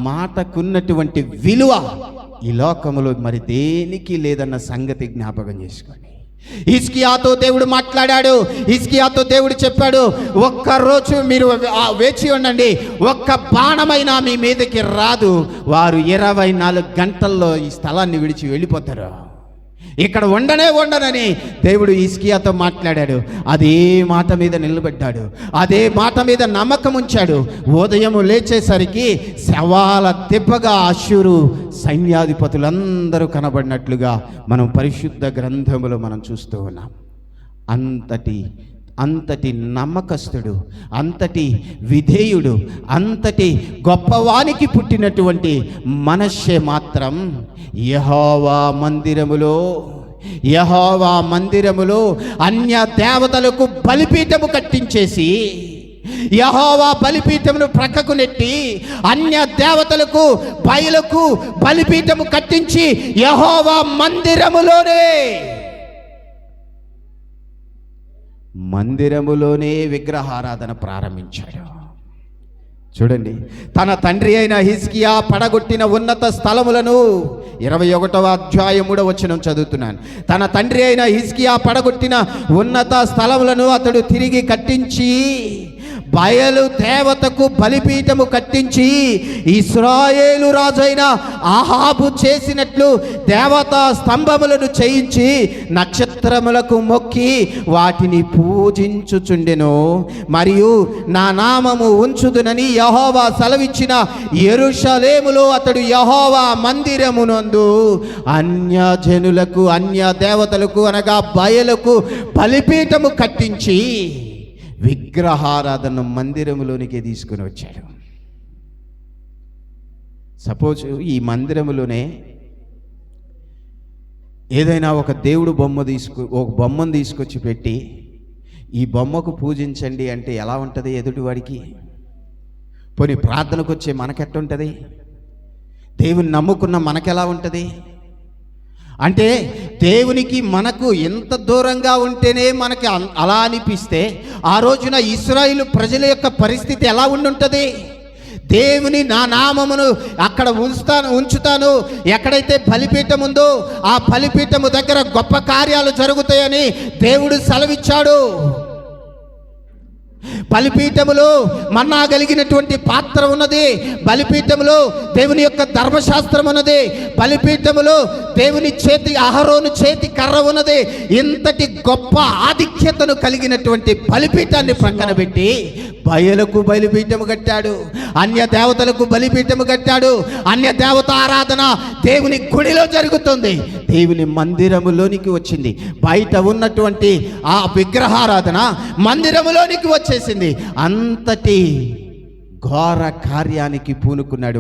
మాటకున్నటువంటి విలువ ఈ లోకములో మరి దేనికి లేదన్న సంగతి జ్ఞాపకం చేసుకోండి. హిజ్కియాతో దేవుడు మాట్లాడాడు. హిజ్కియాతో దేవుడు చెప్పాడు, ఒక్కరోజు మీరు వేచి ఉండండి, ఒక్క బాణమైనా మీ మీదకి రాదు. వారు 24 గంటల్లో ఈ స్థలాన్ని విడిచి వెళ్ళిపోతారు. ఇక్కడ ఉండనని దేవుడు హిజ్కియాతో మాట్లాడాడు. అదే మాట మీద నిలబడ్డాడు, అదే మాట మీద నమ్మకం ఉంచాడు. ఉదయం లేచేసరికి శవాల దెబ్బగా అష్షూరు సైన్యాధిపతులందరూ కనబడినట్లుగా మనం పరిశుద్ధ గ్రంథములో మనం చూస్తూ ఉన్నాం. అంతటి నమ్మకస్తుడు, అంతటి విధేయుడు, అంతటి గొప్పవానికి పుట్టినటువంటి మనష్షే మాత్రం యెహోవా మందిరములో అన్య దేవతలకు బలిపీఠము కట్టించేసి యెహోవా బలిపీఠమును ప్రక్కకు నెట్టి అన్య దేవతలకు బయలుకు బలిపీఠము కట్టించి యెహోవా మందిరములోనే విగ్రహారాధన ప్రారంభించాడు. చూడండి, తన తండ్రి అయిన హిజ్కియా పడగొట్టిన ఉన్నత స్థలములను 21వ అధ్యాయం 3వ వచనం చదువుతున్నాను. తన తండ్రి అయిన హిజ్కియా పడగొట్టిన ఉన్నత స్థలములను అతడు తిరిగి కట్టించి బయలు దేవతకు బలిపీఠము కట్టించి ఇశ్రాయేలు రాజైన ఆహాబు చేసినట్లు దేవతా స్తంభములను చేయించి నక్షత్రములకు మొక్కి వాటిని పూజించుచుండెను. మరియు నా నామము ఉంచుదునని యెహోవా సెలవిచ్చిన యెరూషలేములో అతడు యెహోవా మందిరమునందు అన్యజనులకు అన్య దేవతలకు అనగా బయలుకు బలిపీఠము కట్టించి విగ్రహారాధన మందిరములోనికి తీసుకుని వచ్చాడు. సపోజ్ ఈ మందిరములోనే ఏదైనా ఒక దేవుడు ఒక బొమ్మను తీసుకొచ్చి పెట్టి ఈ బొమ్మకు పూజించండి అంటే ఎలా ఉంటుంది ఎదుటివాడికి? పోనీ ప్రార్థనకు వచ్చే మనకెట్టుంటుంది? దేవుని నమ్ముకున్న మనకెలా ఉంటుంది? అంటే దేవునికి మనకు ఎంత దూరంగా ఉంటేనే మనకి అలా అనిపిస్తే ఆ రోజున ఇశ్రాయేలు ప్రజల యొక్క పరిస్థితి ఎలా ఉండుంటుంది? దేవుని నా నామమును అక్కడ ఉంచుతాను, ఎక్కడైతే బలిపీఠం ఉందో ఆ బలిపీఠము దగ్గర గొప్ప కార్యాలు జరుగుతాయని దేవుడు సెలవిచ్చాడు. బలిపీఠములో మన్నా కలిగినటువంటి పాత్ర ఉన్నది, బలిపీఠములో దేవుని యొక్క ధర్మశాస్త్రం ఉన్నది, బలిపీఠములో దేవుని చేతి అహరోను చేతి కర్ర ఉన్నది. ఇంతటి గొప్ప ఆధిక్యతను కలిగినటువంటి బలిపీఠాన్ని ప్రక్కన పెట్టి బయలుకు బలిపీఠము కట్టాడు, అన్య దేవతలకు బలిపీఠము కట్టాడు. అన్య దేవత ఆరాధన దేవుని గుడిలో జరుగుతుంది, దేవుని మందిరములోనికి వచ్చింది. బయట ఉన్నటువంటి ఆ విగ్రహారాధన మందిరములోనికి వచ్చేసింది. అంతటి ఘోర కార్యానికి పూనుకున్నాడు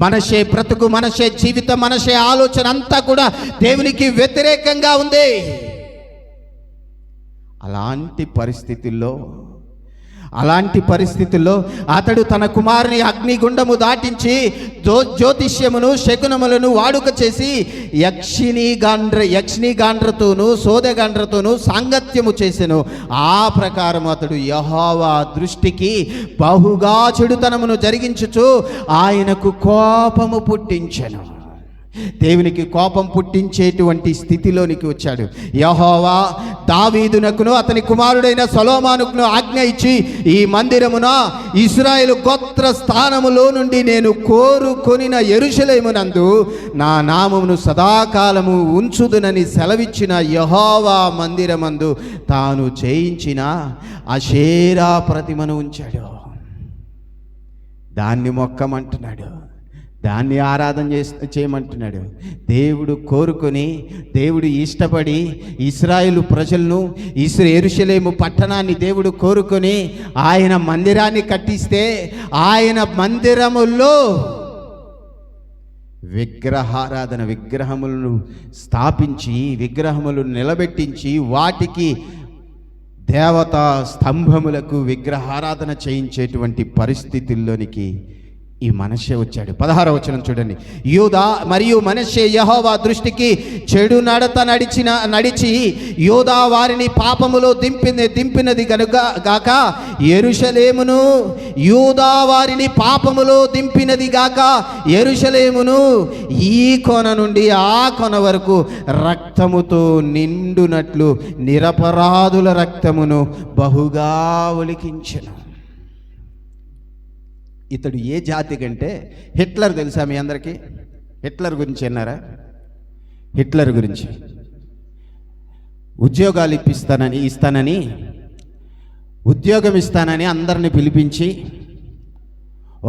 మనషే బ్రతుకు, మనషే జీవితం, మనషే ఆలోచన అంతా కూడా దేవునికి వ్యతిరేకంగా ఉంది. అలాంటి పరిస్థితుల్లో అతడు తన కుమారుని అగ్నిగుండము దాటించి జ్యోతిష్యమును శకునములను వాడుక చేసి యక్షిణీగాండ్రతోనూ సోదగాండ్రతోనూ సాంగత్యము చేసెను. ఆ ప్రకారం అతడు యెహోవా దృష్టికి బహుగా చెడుతనమును జరిగించుచు ఆయనకు కోపము పుట్టించెను. దేవునికి కోపం పుట్టించేటువంటి స్థితిలోనికి వచ్చాడు. యెహోవా దావీదునకును అతని కుమారుడైన సొలొమోనుకును ఆజ్ఞ ఇచ్చి, ఈ మందిరమున ఇశ్రాయేలు గోత్ర స్థానములో నుండి నేను కోరుకొనిన యెరూషలేమునందు నా నామమును సదాకాలము ఉంచుదునని సెలవిచ్చిన యెహోవా మందిరమందు తాను చేయించిన అషేరా ప్రతిమను ఉంచాడు. దాన్ని మొక్కమంటున్నాడు, దాన్ని ఆరాధన చేయమంటున్నాడు. దేవుడు కోరుకొని, దేవుడు ఇష్టపడి ఇశ్రాయేలు ప్రజలను, యెరూషలేము పట్టణాన్ని దేవుడు కోరుకొని ఆయన మందిరాన్ని కట్టిస్తే ఆయన మందిరములో విగ్రహములను స్థాపించి విగ్రహములను నిలబెట్టించి వాటికి దేవతా స్తంభములకు విగ్రహారాధన చేయించేటువంటి పరిస్థితుల్లోనికి ఈ మనష్షే వచ్చాడు. 16వ వచనం చూడండి. యూదా మరియు మనష్షే యెహోవా దృష్టికి చెడు నడత నడిచి యూదా వారిని పాపములో దింపినది గాక యెరూషలేమును యూదా వారిని పాపములో దింపినది గాక యెరూషలేమును ఈ కొన నుండి ఆ కొన వరకు రక్తముతో నిండునట్లు నిరపరాధుల రక్తమును బహుగా ఒలికించెను. ఇతడు ఏ జాతి కంటే హిట్లర్ తెలుసా మీ అందరికీ? హిట్లర్ గురించి విన్నారా? హిట్లర్ గురించి ఉద్యోగాలు ఉద్యోగం ఇస్తానని అందరిని పిలిపించి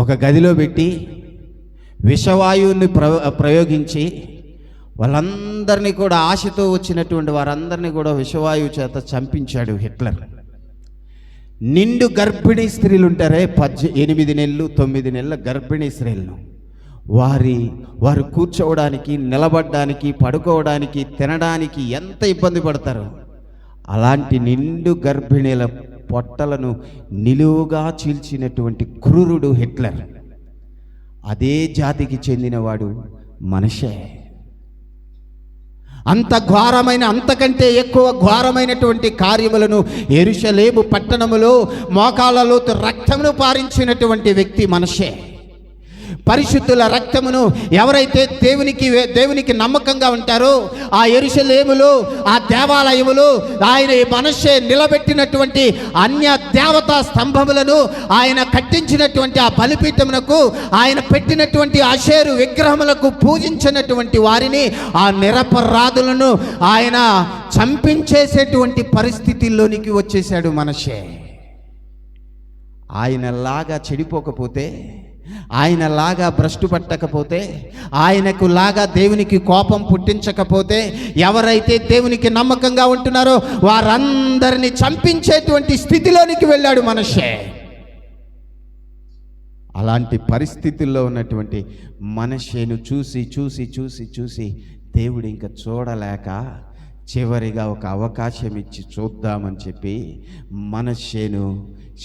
ఒక గదిలో పెట్టి విషవాయువుని ప్రయోగించి వాళ్ళందరినీ కూడా ఆశతో వచ్చినటువంటి వారందరినీ కూడా విషవాయువు చేత చంపించాడు హిట్లర్. నిండు గర్భిణీ స్త్రీలు ఉంటారే, 8 నెలలు 9 నెలల గర్భిణీ స్త్రీలను వారు కూర్చోవడానికి, నిలబడడానికి, పడుకోవడానికి, తినడానికి ఎంత ఇబ్బంది పడతారు. అలాంటి నిండు గర్భిణీల పొట్టలను నిలువుగా చీల్చినటువంటి క్రూరుడు హిట్లర్. అదే జాతికి చెందినవాడు మనషే. అంత ఘోరమైన, అంతకంటే ఎక్కువ ఘోరమైనటువంటి కార్యములను యెరూషలేము పట్టణములో మోకాళ్ళలో రక్తమును పారించినటువంటి వ్యక్తి మనషే. పరిశుద్ధుల రక్తమును ఎవరైతే దేవునికి నమ్మకంగా ఉంటారో ఆ యెరూషలేములో, ఆ దేవాలయములో ఆయన మనషే నిలబెట్టినటువంటి అన్య దేవతా స్తంభములను, ఆయన కట్టించినటువంటి ఆ బలిపీఠమునకు, ఆయన పెట్టినటువంటి అషేరు విగ్రహములకు పూజించినటువంటి వారిని, ఆ నిరపరాధులను ఆయన చంపించేసేటువంటి పరిస్థితుల్లోనికి వచ్చేసాడు మనషే. ఆయనలాగా చెడిపోకపోతే, ఆయనలాగా భ్రష్టు పట్టకపోతే, ఆయనకు లాగా దేవునికి కోపం పుట్టించకపోతే, ఎవరైతే దేవునికి నమ్మకంగా ఉంటున్నారో వారందరినీ చంపించేటువంటి స్థితిలోనికి వెళ్ళాడు మనషే. అలాంటి పరిస్థితుల్లో ఉన్నటువంటి మనషేను చూసి చూసి చూసి చూసి దేవుడు ఇంకా చూడలేక చివరిగా ఒక అవకాశం ఇచ్చి చూద్దామని చెప్పి మనషేను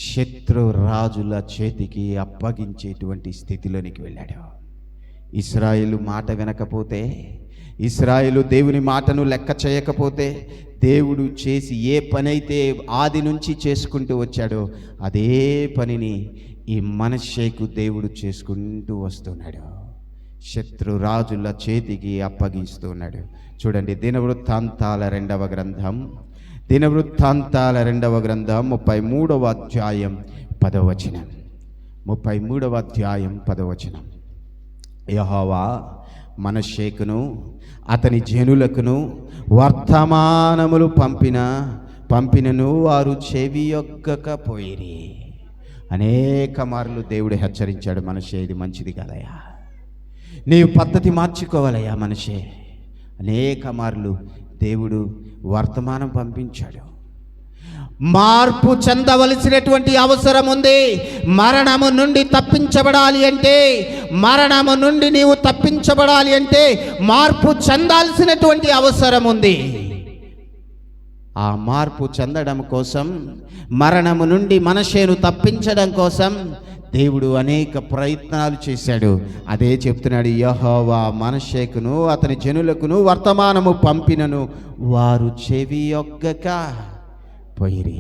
శత్రు రాజుల చేతికి అప్పగించేటువంటి స్థితిలోనికి వెళ్ళాడు. ఇశ్రాయేలు మాట వినకపోతే, ఇశ్రాయేలు దేవుని మాటను లెక్క చేయకపోతే, దేవుడు చేసి ఏ పని అయితే ఆది నుంచి చేసుకుంటూ వచ్చాడో అదే పనిని ఈ మనషేకు దేవుడు చేసుకుంటూ వస్తున్నాడు. శత్రురాజుల చేతికి అప్పగిస్తున్నాడు. చూడండి, దినవృత్తాంతాల 2వ గ్రంథం 33వ అధ్యాయం 10వ వచనం. 33వ అధ్యాయం 10వ వచనం. యెహోవా మనషేకును అతని జనులకును వర్తమానములు పంపినను వారు చెవియొగ్గకపోయిరి. అనేక మార్లు దేవుడు హెచ్చరించాడు, మనషే ఇది మంచిది కాదయ్యా, నీవు పద్ధతి మార్చుకోవాలయ్యా మనషే. అనేక మార్లు దేవుడు వర్తమానం పంపించాడు. మార్పు చెందవలసినటువంటి అవసరం ఉంది. మరణము నుండి తప్పించబడాలి అంటే, మరణము నుండి నీవు తప్పించబడాలి అంటే మార్పు చెందాల్సినటువంటి అవసరం ఉంది. ఆ మార్పు చెందడం కోసం, మరణము నుండి మనషేను తప్పించడం కోసం దేవుడు అనేక ప్రయత్నాలు చేశాడు. అదే చెప్తున్నాడు, యెహోవా మనషేకును అతని జనులకును వర్తమానము పంపినను వారు చెవియొగ్గక పోయిరి.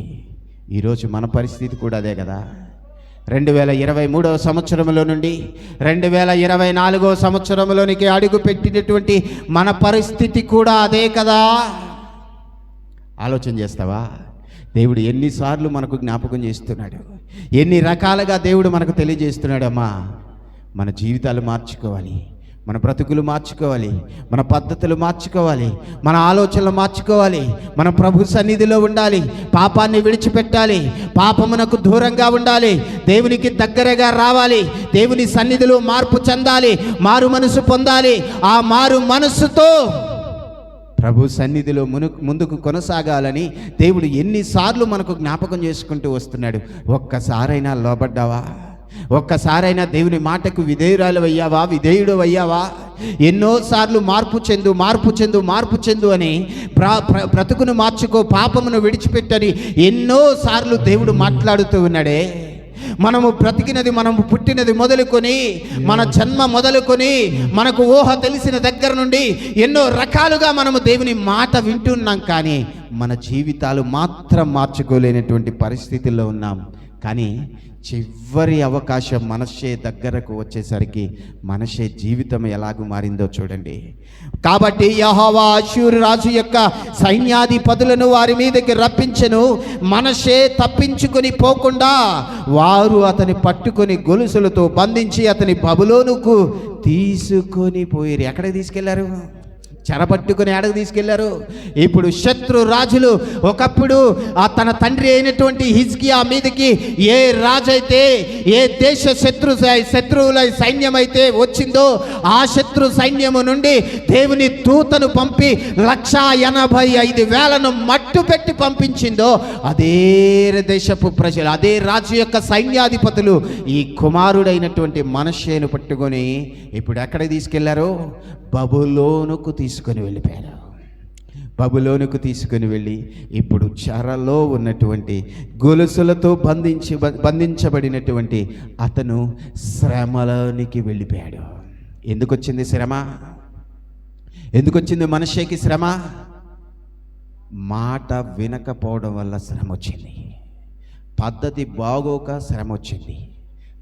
ఈరోజు మన పరిస్థితి కూడా అదే కదా. 2023వ సంవత్సరంలో నుండి 2024వ సంవత్సరంలోనికి అడుగు పెట్టినటువంటి మన పరిస్థితి కూడా అదే కదా. ఆలోచన చేస్తావా? దేవుడు ఎన్నిసార్లు మనకు జ్ఞాపకం చేస్తున్నాడు, ఎన్ని రకాలుగా దేవుడు మనకు తెలియజేస్తున్నాడమ్మా. మన జీవితాలు మార్చుకోవాలి, మన బ్రతుకులు మార్చుకోవాలి, మన పద్ధతులు మార్చుకోవాలి, మన ఆలోచనలు మార్చుకోవాలి, మన ప్రభు సన్నిధిలో ఉండాలి, పాపాన్ని విడిచిపెట్టాలి, పాపమునకు దూరంగా ఉండాలి, దేవునికి దగ్గరగా రావాలి, దేవుని సన్నిధిలో మార్పు చెందాలి, మారు మనసు పొందాలి. ఆ మారు మనసుతో ప్రభు సన్నిధిలో ముందుకు కొనసాగాలని దేవుడు ఎన్నిసార్లు మనకు జ్ఞాపకం చేసుకుంటూ వస్తున్నాడు. ఒక్కసారైనా లోబడ్డావా? ఒక్కసారైనా దేవుని మాటకు విధేయురాలు అయ్యావా? విధేయుడు అయ్యావా? ఎన్నోసార్లు మార్పు చెందు మార్పు చెందు మార్పు చెందు అని బ్రతుకును మార్చుకో, పాపమును విడిచిపెట్టని ఎన్నోసార్లు దేవుడు మాట్లాడుతూ ఉన్నాడే. మనము బ్రతికినది, మనము పుట్టినది మొదలుకొని, మన జన్మ మొదలుకొని, మనకు ఊహ తెలిసిన దగ్గర నుండి ఎన్నో రకాలుగా మనము దేవుని మాట వింటున్నాం. కానీ మన జీవితాలు మాత్రం మార్చుకోలేనటువంటి పరిస్థితుల్లో ఉన్నాం. కానీ చివరి అవకాశం మనషే దగ్గరకు వచ్చేసరికి మనషే జీవితం ఎలాగూ మారిందో చూడండి. కాబట్టి యెహోవా అష్షూరు రాజు యొక్క సైన్యాధిపతులను వారి మీదకి రప్పించెను. మనషే తప్పించుకొని పోకుండా వారు అతని పట్టుకొని గొలుసులతో బంధించి అతని బబులోనుకు తీసుకొని పోయిరి. ఎక్కడికి తీసుకెళ్లారు? చెరపట్టుకుని ఆడకు తీసుకెళ్లారు. ఇప్పుడు శత్రు రాజులు ఒకప్పుడు తన తండ్రి అయినటువంటి హిజ్కియా మీదకి ఏ రాజైతే, ఏ దేశ శత్రువుల సైన్యం అయితే వచ్చిందో ఆ శత్రు సైన్యము నుండి దేవుని దూతను పంపి 185,000 మట్టు పెట్టి పంపించిందో అదే దేశపు ప్రజలు, అదే రాజు యొక్క సైన్యాధిపతులు ఈ కుమారుడైనటువంటి మనషేను పట్టుకొని ఇప్పుడు ఎక్కడికి తీసుకెళ్లారు? బబులోనుకు తీసుకొని వెళ్ళిపోయారు. బబులోనుకు తీసుకుని వెళ్ళి ఇప్పుడు చెరలో ఉన్నటువంటి గొలుసులతో బంధించబడినటువంటి అతను శ్రమలోనికి వెళ్ళిపోయాడు. ఎందుకు వచ్చింది శ్రమ? ఎందుకు వచ్చింది మనిషికి శ్రమ? మాట వినకపోవడం వల్ల శ్రమ వచ్చింది. పద్ధతి బాగోక శ్రమ వచ్చింది.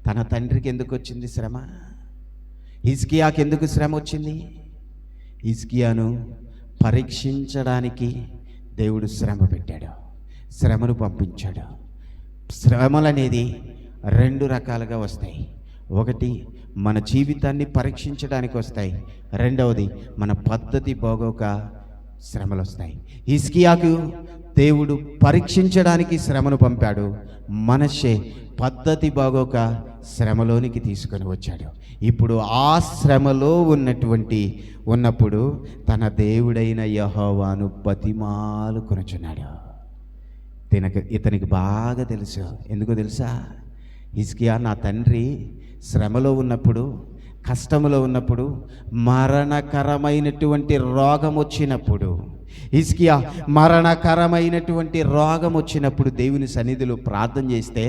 తన తండ్రికి ఎందుకు వచ్చింది శ్రమ? హిజ్కియాకి ఎందుకు శ్రమ వచ్చింది? హిజ్కియాను పరీక్షించడానికి దేవుడు శ్రమ పెట్టాడు, శ్రమను పంపించాడు. శ్రమలు అనేది 2 రకాలుగా వస్తాయి. ఒకటి మన జీవితాన్ని పరీక్షించడానికి వస్తాయి, రెండవది మన పద్ధతి బాగోక శ్రమలు వస్తాయి. హిజ్కియాకు దేవుడు పరీక్షించడానికి శ్రమను పంపాడు. మనషే పద్ధతి బాగోక శ్రమలోనికి తీసుకొని వచ్చాడు. ఇప్పుడు ఆ శ్రమలో ఉన్నప్పుడు తన దేవుడైన యెహోవాను బతిమాలు కొనుచున్నాడు. ఇతనికి బాగా తెలుసు. ఎందుకో తెలుసా? హిజ్కియా నా తండ్రి శ్రమలో ఉన్నప్పుడు, కష్టములో ఉన్నప్పుడు, మరణకరమైనటువంటి రోగం వచ్చినప్పుడు, హిజ్కియా మరణకరమైనటువంటి రోగం వచ్చినప్పుడు దేవుని సన్నిధిలో ప్రార్థన చేస్తే,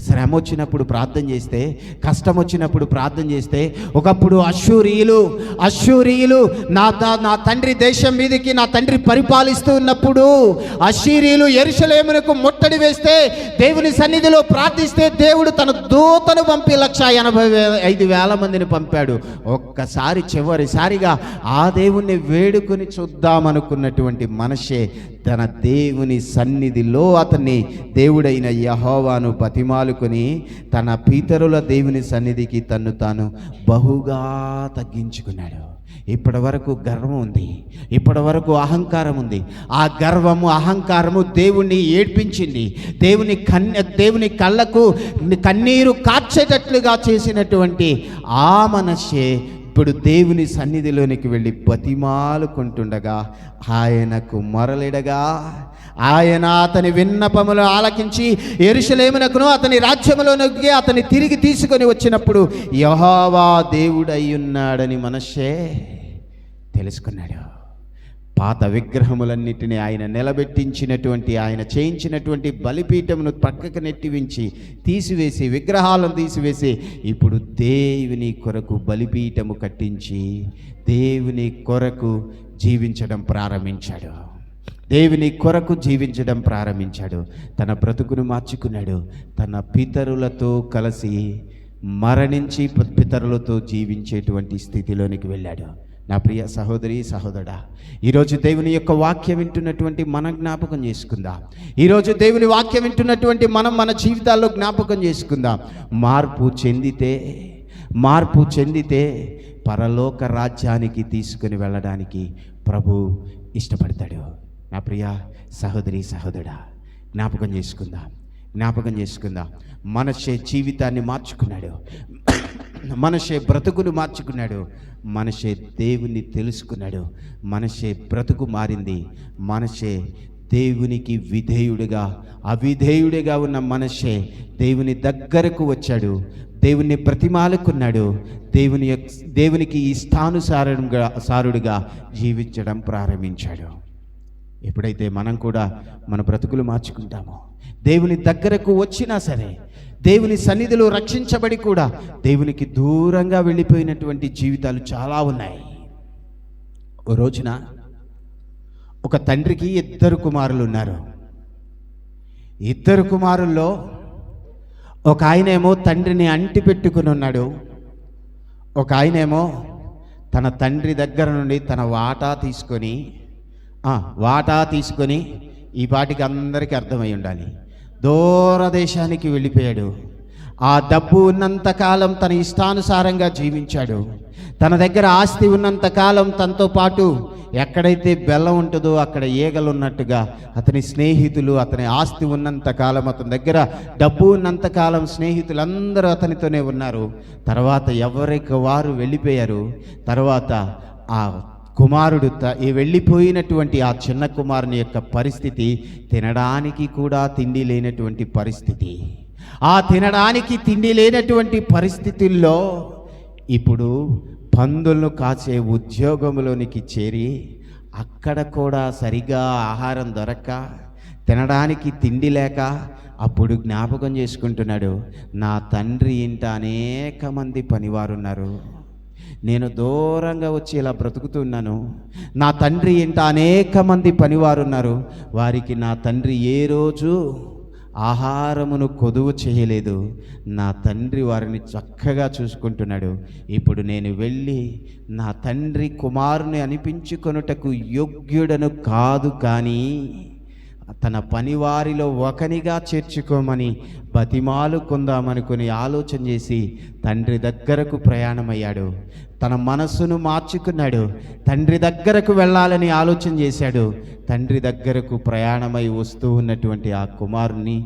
శ్రమ వచ్చినప్పుడు ప్రార్థన చేస్తే, కష్టం వచ్చినప్పుడు ప్రార్థన చేస్తే, ఒకప్పుడు అశ్షూరీయులు నా తండ్రి దేశం మీదకి నా తండ్రి పరిపాలిస్తూ ఉన్నప్పుడు అశ్షూరీయులు యెరూషలేమునకు ముట్టడి వేస్తే దేవుని సన్నిధిలో ప్రార్థిస్తే దేవుడు తన దూతను పంపి 185,000 మందిని పంపాడు. ఒక్కసారి చివరిసారిగా ఆ దేవుణ్ణి వేడుకొని చూద్దామనుకున్నటువంటి మనషే తన దేవుని సన్నిధిలో అతన్ని దేవుడైన యెహోవాను బతిమాలుకొని తన పితరుల దేవుని సన్నిధికి తన్ను తాను బహుగా తగ్గించుకున్నాడు. ఇప్పటి వరకు గర్వం ఉంది, ఇప్పటి వరకు అహంకారం ఉంది. ఆ గర్వము అహంకారము దేవుణ్ణి ఏడ్పించింది. దేవుని కళ్ళకు కన్నీరు కార్చేటట్లుగా చేసినటువంటి ఆ మనషే ఇప్పుడు దేవుని సన్నిధిలోనికి వెళ్ళి బతిమాలుకుంటుండగా ఆయనకు మొరలిడగా ఆయన అతని విన్నపములు ఆలకించి యెరూషలేమునకును అతని రాజ్యములోనికి అతని తిరిగి తీసుకొని వచ్చినప్పుడు యెహోవా దేవుడయ్యున్నాడని మనషే తెలుసుకున్నాడు. పాత విగ్రహములన్నిటినీ ఆయన నిలబెట్టించినటువంటి, ఆయన చేయించినటువంటి బలిపీఠమును పక్కకు నెట్టివించి తీసివేసి, విగ్రహాలను తీసివేసి ఇప్పుడు దేవుని కొరకు బలిపీఠము కట్టించి దేవుని కొరకు జీవించడం ప్రారంభించాడు. దేవుని కొరకు జీవించడం ప్రారంభించాడు. తన బ్రతుకును మార్చుకున్నాడు. తన పితరులతో కలిసి మరణించి పితరులతో జీవించేటువంటి స్థితిలోనికి వెళ్ళాడు. నా ప్రియ సహోదరి సహోదరుడా, ఈరోజు దేవుని యొక్క వాక్యం వింటున్నటువంటి మనం జ్ఞాపకం చేసుకుందాం. ఈరోజు దేవుని వాక్యం వింటున్నటువంటి మన జీవితాల్లో జ్ఞాపకం చేసుకుందాం. మార్పు చెందితే పరలోక రాజ్యానికి తీసుకుని వెళ్ళడానికి ప్రభు ఇష్టపడతాడు. నా ప్రియ సహోదరి సహోదరుడా, జ్ఞాపకం చేసుకుందాం. మనషే జీవితాన్ని మార్చుకున్నాడు, మనషే బ్రతుకును మార్చుకున్నాడు, మనషే దేవుని తెలుసుకున్నాడు, మనషే బ్రతుకు మారింది. మనషే దేవునికి అవిధేయుడిగా ఉన్న మనషే దేవుని దగ్గరకు వచ్చాడు, దేవుని ప్రతిమాలుకున్నాడు, దేవునికి ఇష్టానుసారుడిగా జీవించడం ప్రారంభించాడు. ఎప్పుడైతే మనం కూడా మన బ్రతుకులు మార్చుకుంటామో, దేవుని దగ్గరకు వచ్చినా సరే, దేవుని సన్నిధిలో రక్షించబడి కూడా దేవునికి దూరంగా వెళ్ళిపోయినటువంటి జీవితాలు చాలా ఉన్నాయి. ఓ రోజున ఒక తండ్రికి 2 కుమారులు ఉన్నారు. 2 కుమారుల్లో ఒక ఆయనేమో తండ్రిని అంటి పెట్టుకుని ఉన్నాడు, ఒక ఆయనేమో తన తండ్రి దగ్గర నుండి తన వాటా తీసుకొని ఈ పాటికి అందరికీ అర్థమై ఉండాలి, దూరదేశానికి వెళ్ళిపోయాడు. ఆ డబ్బు ఉన్నంతకాలం తన ఇష్టానుసారంగా జీవించాడు. తన దగ్గర ఆస్తి ఉన్నంతకాలం తనతో పాటు ఎక్కడైతే బెల్లం ఉంటుందో అక్కడ ఈగలు ఉన్నట్టుగా అతని స్నేహితులు, అతని ఆస్తి ఉన్నంతకాలం, అతని దగ్గర డబ్బు ఉన్నంతకాలం స్నేహితులందరూ అతనితోనే ఉన్నారు. తర్వాత ఎవరికి వారు వెళ్ళిపోయారు. తర్వాత ఆ కుమారుడు వెళ్ళిపోయినటువంటి ఆ చిన్న కుమారుని యొక్క పరిస్థితి తినడానికి కూడా తిండి లేనటువంటి పరిస్థితి. ఆ తినడానికి తిండి లేనటువంటి అక్కడ కూడా సరిగా ఆహారం దొరక్క, తినడానికి తిండి లేక అప్పుడు జ్ఞాపకం చేసుకుంటున్నాడు, నా తండ్రి ఇంట అనేక మంది పనివారున్నారు, నేను దూరంగా వచ్చి ఇలా బ్రతుకుతున్నాను, నా తండ్రి ఇంట అనేక మంది పనివారున్నారు, వారికి నా తండ్రి ఏ రోజు ఆహారమును కొదువు చేయలేదు, నా తండ్రి వారిని చక్కగా చూసుకుంటున్నాడు. ఇప్పుడు నేను వెళ్ళి నా తండ్రి కుమారుని అనిపించుకొనుటకు యోగ్యుడను కాదు, కానీ తన పనివారిలో ఒకనిగా చేర్చుకోమని బతిమాలుకుందామనుకుని ఆలోచన చేసి తండ్రి దగ్గరకు ప్రయాణమయ్యాడు. తన మనస్సును మార్చుకున్నాడు. తండ్రి దగ్గరకు వెళ్ళాలని ఆలోచన చేశాడు. తండ్రి దగ్గరకు ప్రయాణమై వస్తూ ఉన్నటువంటి ఆ కుమారుని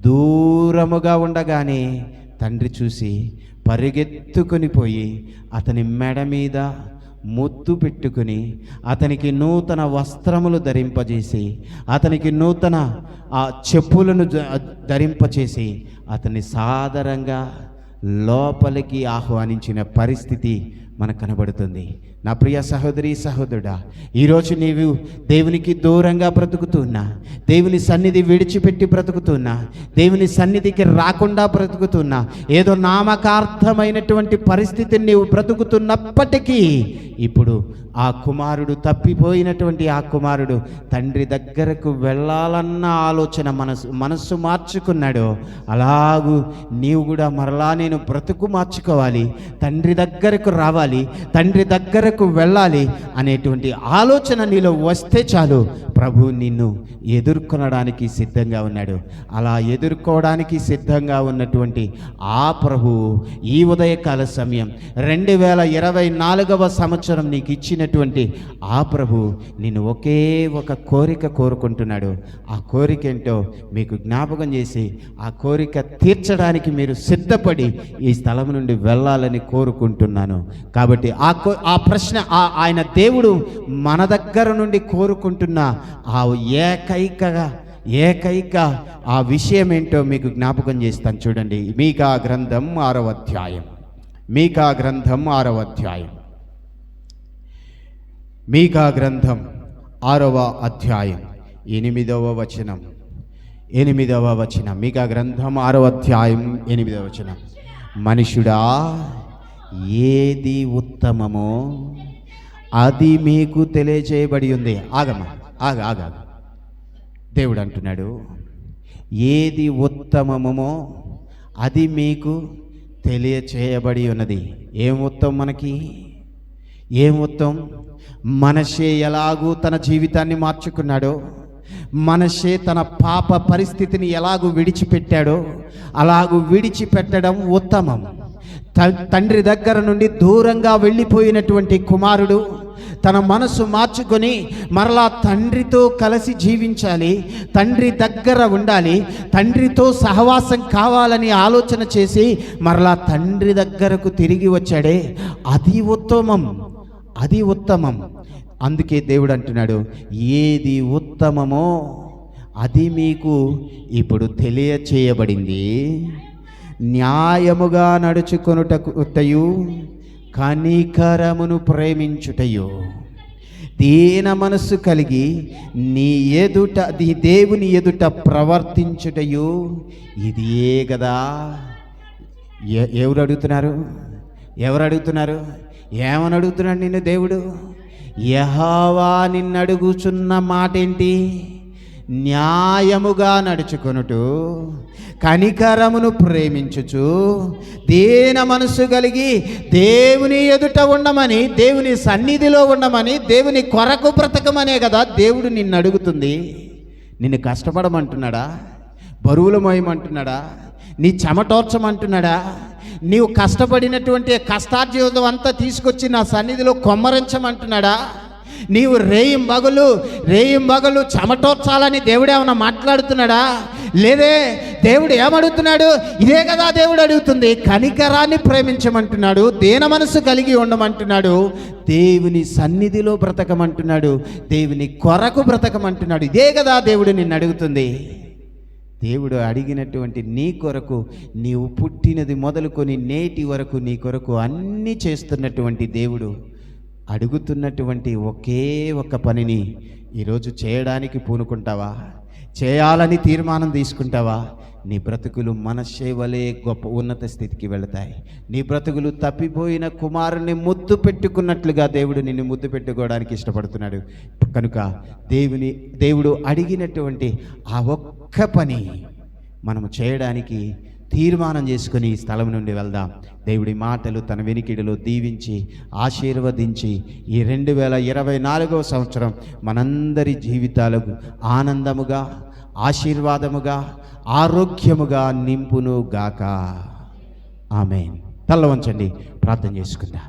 దూరముగా ఉండగానే తండ్రి చూసి పరిగెత్తుకొని పోయి అతని మెడ మీద ముద్దు పెట్టుకుని అతనికి నూతన వస్త్రములు ధరింపజేసి, అతనికి నూతన చెప్పులను ధరింపచేసి అతన్ని సాదరంగా లోపలికి ఆహ్వానించిన పరిస్థితి మనకు కనబడుతుంది. నా ప్రియ సహోదరి సహోదరుడా, ఈరోజు నీవు దేవునికి దూరంగా బ్రతుకుతున్నా, దేవుని సన్నిధి విడిచిపెట్టి బ్రతుకుతున్నా, దేవుని సన్నిధికి రాకుండా బ్రతుకుతున్నా, ఏదో నామకార్థమైనటువంటి పరిస్థితిని నీవు బ్రతుకుతున్నప్పటికీ ఇప్పుడు ఆ కుమారుడు, తప్పిపోయినటువంటి ఆ కుమారుడు తండ్రి దగ్గరకు వెళ్ళాలన్న ఆలోచన మనస్సు మార్చుకున్నాడు. అలాగూ నీవు కూడా మరలా నేను బ్రతుకు మార్చుకోవాలి, తండ్రి దగ్గరకు రావాలి, తండ్రి దగ్గరకు వెళ్ళాలి అనేటువంటి ఆలోచన నీలో వస్తే చాలు, ప్రభు నిన్ను ఎదుర్కొనడానికి సిద్ధంగా ఉన్నాడు. అలా ఎదుర్కోవడానికి సిద్ధంగా ఉన్నటువంటి ఆ ప్రభు ఈ ఉదయకాల సమయం 2024వ సంవత్సరం నీకు ఇచ్చినటువంటి ఆ ప్రభు నిన్ను ఒకే ఒక కోరిక కోరుకుంటున్నాడు. ఆ కోరిక ఏంటో మీకు జ్ఞాపకం చేసి ఆ కోరిక తీర్చడానికి మీరు సిద్ధపడి ఈ స్థలం నుండి వెళ్ళాలని కోరుకుంటున్నాను. కాబట్టి ఆ ప్రశ్న ఆయన దేవుడు మన దగ్గర నుండి కోరుకుంటున్న ఆ ఏకైక ఆ విషయం ఏంటో మీకు జ్ఞాపకం చేస్తాను. చూడండి, మీకా గ్రంథం 6వ అధ్యాయం, మీకా గ్రంథం 6వ అధ్యాయం, మీకా గ్రంథం 6వ అధ్యాయం 8వ వచనం, 8వ వచనం, మీకా గ్రంథం 6వ అధ్యాయం 8వ వచనం. మనుషుడా, ఏది ఉత్తమమో అది మీకు తెలియజేయబడి ఉంది. ఆగ దేవుడు అంటున్నాడు, ఏది ఉత్తమమో అది మీకు తెలియచేయబడి ఉన్నది. ఏం ఉత్తమం మనకి? ఏం ఉత్తమం? మనషే ఎలాగూ తన జీవితాన్ని మార్చుకున్నాడో, మనషే తన పాప పరిస్థితిని ఎలాగూ విడిచిపెట్టాడో అలాగూ విడిచిపెట్టడం ఉత్తమం. తండ్రి దగ్గర నుండి దూరంగా వెళ్ళిపోయినటువంటి కుమారుడు తన మనసు మార్చుకొని మరలా తండ్రితో కలిసి జీవించాలి, తండ్రి దగ్గర ఉండాలి, తండ్రితో సహవాసం కావాలని ఆలోచన చేసి మరలా తండ్రి దగ్గరకు తిరిగి వచ్చాడే, అది ఉత్తమం, అది ఉత్తమం. అందుకే దేవుడు అంటున్నాడు, ఏది ఉత్తమమో అది మీకు ఇప్పుడు తెలియచేయబడింది. న్యాయముగా నడుచుకొనుటయు, కనికరమును ప్రేమించుటయు, దీన మనస్సు కలిగి నీ దేవుని ఎదుట ప్రవర్తించుటయు ఇదే కదా. ఎవరు అడుగుతున్నారు? ఏమని అడుగుతున్నాడు నిన్ను దేవుడు? యెహోవా నిన్ను అడుగుచున్న మాట ఏంటి? న్యాయముగా నడుచుకొనుటూ, కనికరమును ప్రేమించుచు, దీన మనస్సు కలిగి దేవుని ఎదుట ఉండమని, దేవుని సన్నిధిలో ఉండమని, దేవుని కొరకు బ్రతకమనే కదా దేవుడు నిన్ను అడుగుతుంది. నిన్ను కష్టపడమంటున్నాడా? బరువులు మోయమంటున్నాడా? నీ చెమటోర్చమంటున్నాడా? నీవు కష్టపడినటువంటి కష్టార్జితం అంతా తీసుకొచ్చి నా సన్నిధిలో కొమ్మరించమంటున్నాడా? నీవు రేయింబగలు చెమటోర్చాలని దేవుడు ఏమన్నా మాట్లాడుతున్నాడా? లేదే. దేవుడు ఏమడుగుతున్నాడు? ఇదే కదా దేవుడు అడుగుతుంది. కనికరాన్ని ప్రేమించమంటున్నాడు, దీన మనసు కలిగి ఉండమంటున్నాడు, దేవుని సన్నిధిలో బ్రతకమంటున్నాడు, దేవుని కొరకు బ్రతకమంటున్నాడు. ఇదే కదా దేవుడు నిన్ను అడుగుతుంది. దేవుడు అడిగినటువంటి నీ కొరకు, నీవు పుట్టినది మొదలుకొని నేటి వరకు నీ కొరకు అన్నీ చేస్తున్నటువంటి దేవుడు అడుగుతున్నటువంటి ఒకే ఒక పనిని ఈరోజు చేయడానికి పూనుకుంటావా? చేయాలని తీర్మానం తీసుకుంటావా? నీ బ్రతుకులు మనష్షే వలె గొప్ప ఉన్నత స్థితికి వెళతాయి. నీ బ్రతుకులు తప్పిపోయిన కుమారుని ముద్దు పెట్టుకున్నట్లుగా దేవుడు నిన్ను ముద్దు పెట్టుకోవడానికి ఇష్టపడుతున్నాడు. కనుక దేవుడు అడిగినటువంటి ఆ ఒక్క పని మనము చేయడానికి తీర్మానం చేసుకుని ఈ స్థలం నుండి వెళ్దాం. దేవుడి మాటలు తన వెనికిడిలో దీవించి ఆశీర్వదించి ఈ 2024వ సంవత్సరం మనందరి జీవితాలకు ఆనందముగా, ఆశీర్వాదముగా, ఆరోగ్యముగా నింపును గాక. ఆమేన్. తలలు వంచండి, ప్రార్థన చేసుకుందాం.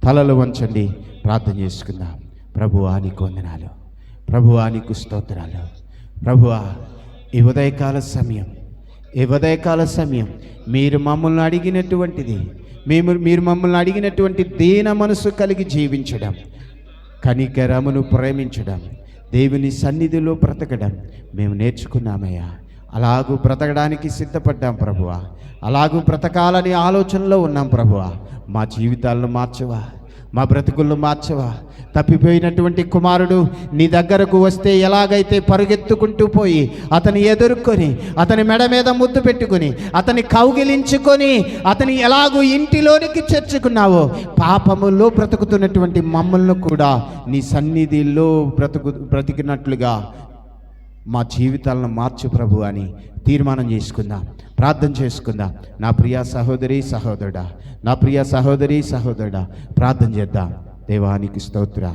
తలలు వంచండి, ప్రార్థన చేసుకుందాం. ప్రభువా నీకు వందనాలు, ప్రభువా నీకు స్తోత్రాలు. ప్రభువా ఈ ఉదయకాల సమయం మీరు మమ్మల్ని అడిగినటువంటిది, మీరు మమ్మల్ని అడిగినటువంటి దీన మనసు కలిగి జీవించడం, కనికరమును ప్రేమించడం, దేవుని సన్నిధిలో బ్రతకడం మేము నేర్చుకున్నామయ్యా. అలాగూ బ్రతకడానికి సిద్ధపడ్డాం ప్రభువా. అలాగూ బ్రతకాలని ఆలోచనలో ఉన్నాం ప్రభువా. మా జీవితాలను మార్చవా, మా బ్రతుకులను మార్చవా. తప్పిపోయినటువంటి కుమారుడు నీ దగ్గరకు వస్తే ఎలాగైతే పరుగెత్తుకుంటూ పోయి అతని ఎదుర్కొని, అతని మెడ మీద ముద్దు పెట్టుకుని, అతని కౌగిలించుకొని, అతని ఎలాగూ ఇంటిలోనికి చేర్చుకున్నావో, పాపములో బ్రతుకుతున్నటువంటి మమ్మల్ని కూడా నీ సన్నిధిలో బ్రతికినట్లుగా మా జీవితాలను మార్చు ప్రభు అని తీర్మానం చేసుకుందాం, ప్రార్థన చేసుకుందాం. నా ప్రియ సహోదరి సహోదరుడా ప్రార్థన చేద్దాం. దేవానికి స్తోత్ర.